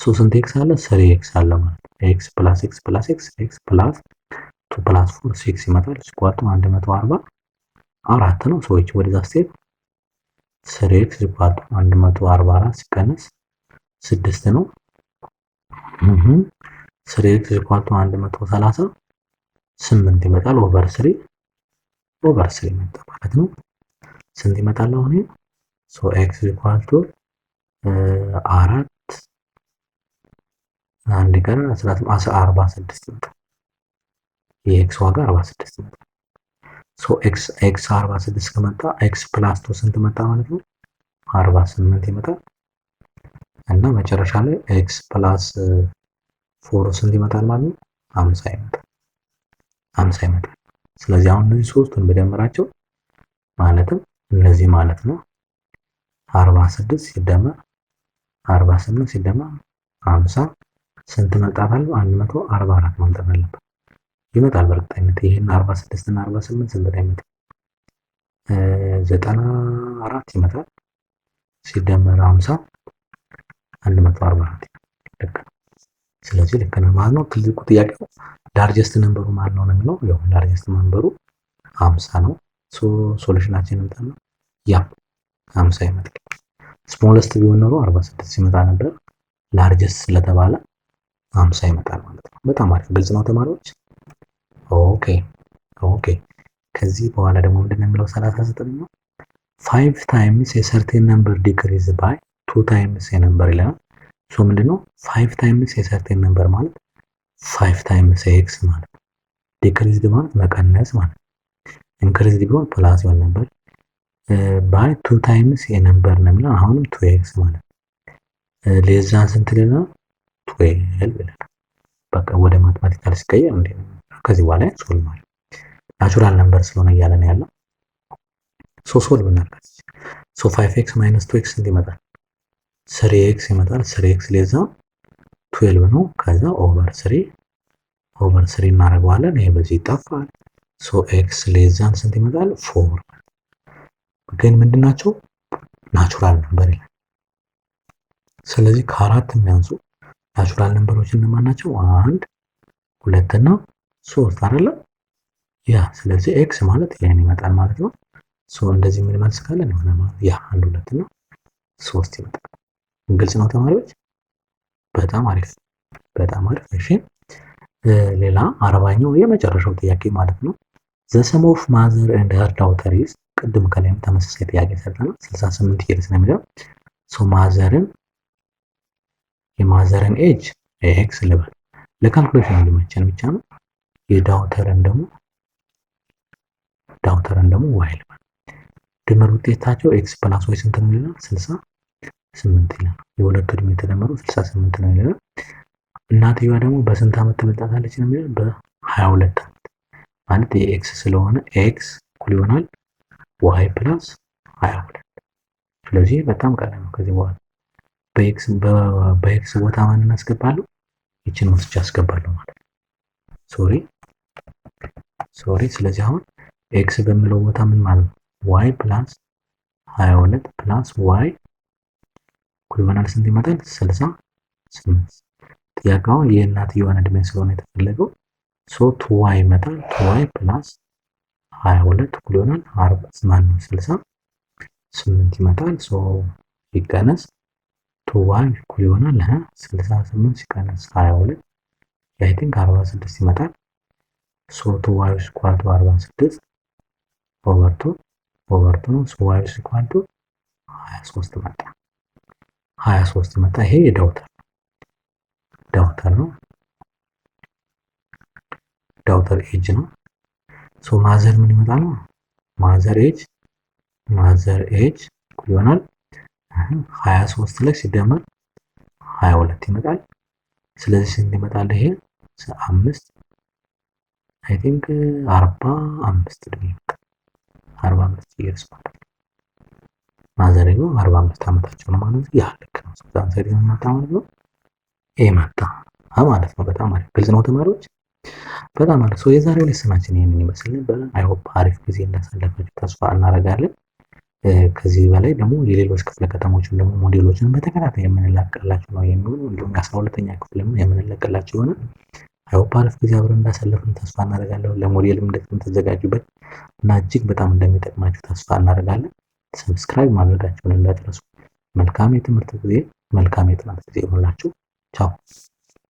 ሶ ስንት x አለ? 3x አለ ማለት ነው። x + x + x x + 2 + 4 6 ይመጣል። ስኳቱ 144 ነው። ሰዎች ወደዛ ስቴፕ 3x = 144 ሲቀነስ 6 ነው። 3x = 138 ይመጣል። ኦቨር 3 ይመጣ ማለት ነው። ስንት ይመጣል አሁን? ሶ x = 4 አንድ ቀን 46 ይመጣል። የx ዋጋ 46 ይመጣል። ሶ x 46 ከመጣ x + 2 ስንት መጣ ማለት ነው? 48 ይመጣል። እና መጨረሻ ላይ x + 4 ስንት ይመጣል ማለት ነው? 50 ይመጣል። ስለዚህ አሁን እነዚህ ሶስቱን በደምራቸው ማለትም እነዚህ ማለት ነው 46 ሲደመር 48 ሲደመር 50 ስንት መጣት አለው? 144 መምጣት አለበት። ይመጣል በእርግጠኝነት። ይሄን 46 እና 48 ስንት ላይ ይመጣል? 94 ይመጣል። ሲደመር 50 144 ልክ ነው። ስለዚህ ልክ ነው ማለት ነው። ትልቁ ጥያቄው ላርጀስት ነምበሩ ማለት ነው የሚለው ያው ላርጀስት ነምበሩ 50 ነው። ሶ ሶሉሽናችን እንትን ነው ያ 50 ይመጣል። ስሞለስት ቢሆን ኖሮ 46 ይመጣ ነበር። ላርጀስት ስለተባለ 50 ይመጣል ማለት ነው። በጣም አሪፍ ግልጽ ነው ተማሪዎች። ኦኬ ከዚህ በኋላ ደግሞ ምንድነው የሚለው 39 ነው 5 times a certain number decrease by 2 ታይምስ የነምበር ይለናል። ሶ ምንድነው 5 ታይምስ የሰርቴን ነምበር ማለት 5 ታይምስ ኤክስ ማለት ነው። ዲክሪዝድ ማለት መቀነስ ማለት ነው። ኢንክሪዝድ ቢሆን ፕላስ ይሆን ነበር። ባይ 2 ታይምስ የነምበር ነው የሚለው አሁንም 2x ማለት ነው። ሌዛን ስንት ይለናል? 12 ይለናል። በቃ ወደ ማትማቲካል ሲቀየር እንዴ ከዚህ በኋላ ሶልቭ ማለት ናቹራል ነምበር ስለሆነ እያለን ያለው ሶ ሶልቭ እናድርግ። ሶ 5x ማይነስ 2x ስንት ይመጣል? 3x ይመጣል። 3x ሌዛ 12 ነው። ከዛ ኦቨር 3 እናደርገዋለን። ይሄ በዚህ ይጠፋል። ሶ x ሌዛን ስንት ይመጣል? 4 ግን ምንድናቸው? ናቹራል ነምበር ይላል። ስለዚህ ከአራት የሚያንሱ ናቹራል ነምበሮች እነማን ናቸው? 1 2 እና 3 አይደለ? ያ ስለዚህ ኤክስ ማለት ይሄን ይመጣል ማለት ነው። ሶ እንደዚህ ምን መልስ ካለን የሆነ ማለት ያ 1 2 እና 3 ይመጣል። ግልጽ ነው ተማሪዎች? በጣም አሪፍ በጣም አሪፍ። እሺ ሌላ 40ኛው የመጨረሻው ጥያቄ ማለት ነው። ዘ ሰም ኦፍ ማዘር ኤንድ ሄር ዳውተር ኢዝ ቅድም ከላይም ተመሳሳይ ጥያቄ ሰጥተናል። 68 ይርስ ነው የሚለው። ሶ የማዘርን ኤጅ ኤክስ ልበል ለካልኩሌሽን እንዲመቸን ብቻ ነው። የዳውተርን ደግሞ ዋይ ልበል። ድምር ውጤታቸው ኤክስ ፕላስ ዋይ ስንት ነው ይላል? 68 ይላል። የሁለቱ እድሜ የተደመሩ 68 ነው ይላል። እናትየዋ ደግሞ በስንት ዓመት ትበልጣታለች ነው የሚለው? በ22 ዓመት ማለት የኤክስ ስለሆነ ኤክስ እኩል ይሆናል ዋይ ፕላስ 22። ስለዚህ በጣም ቀላል ነው። ከዚህ በኋላ በኤክስ ቦታ ማን እናስገባለሁ? ይችን ወስጄ አስገባለሁ ማለት ነው። ሶሪ ስለዚህ አሁን ኤክስ በሚለው ቦታ ምን ማለት ነው? ዋይ ፕላስ 22 ፕላስ ዋይ እኩል ይሆናል ስንት ይመጣል? 68። ጥያቄው የእናትየዋን እድሜ ስለሆነ የተፈለገው ሶ 2y ይመጣል። 2y ፕላስ 22 እኩል ይሆናል 68 ይመጣል። ሶ ይቀነስ 2y እኩል ይሆናል 68 ሲቀነስ 22 አይ ቲንክ 46 ይመጣል። ሶ 2y ኢኳል ቱ 46 ኦቨር 2 ነው። ሶ y ኢኳል ቱ 23 መጣ። 23 መጣ። ይሄ የዳውተር ነው። ዳውተር ኤጅ ነው። ሶ ማዘር ምን ይመጣል ነው? ማዘር ኤጅ እኩል ይሆናል 23 ላይ ሲደመር 22 ይመጣል። ስለዚህ ስንት ይመጣል? ይሄ 5 አይ ቲንክ 45 እድሜ ይመጣል። 45 ይርስ ማለት ማዘርየው 45 ዓመታቸው ነው ማለት ነው። ያ ልክ ነው። ዛን ሰሪ መጣ ማለት ነው። ይሄ መጣ ማለት ነው። በጣም አሪፍ ግልጽ ነው ተማሪዎች። በጣም አሪፍ። ሶ የዛሬው ሌሰናችን ይሄንን ይመስል ነበር። አይ ሆፕ አሪፍ ጊዜ እንዳሳለፋችሁ ተስፋ እናደርጋለን። ከዚህ በላይ ደግሞ የሌሎች ክፍለ ከተሞችን ደግሞ ሞዴሎችን በተከታታይ የምንለቅላችሁ ነው የሚሆነው። እንዲሁም የ12ኛ ክፍልም የምንለቅላችሁ ይሆናል። አይ ሆፕ አሪፍ ጊዜ አብረን እንዳሳለፍን ተስፋ እናደርጋለን። ለሞዴልም እንደምትዘጋጁበት እና እጅግ በጣም እንደሚጠቅማችሁ ተስፋ እናደርጋለን። ሰብስክራይብ ማድረጋችሁን እንዳትረሱ። መልካም የትምህርት ጊዜ፣ መልካም የጥናት ጊዜ ይሁንላችሁ። ቻው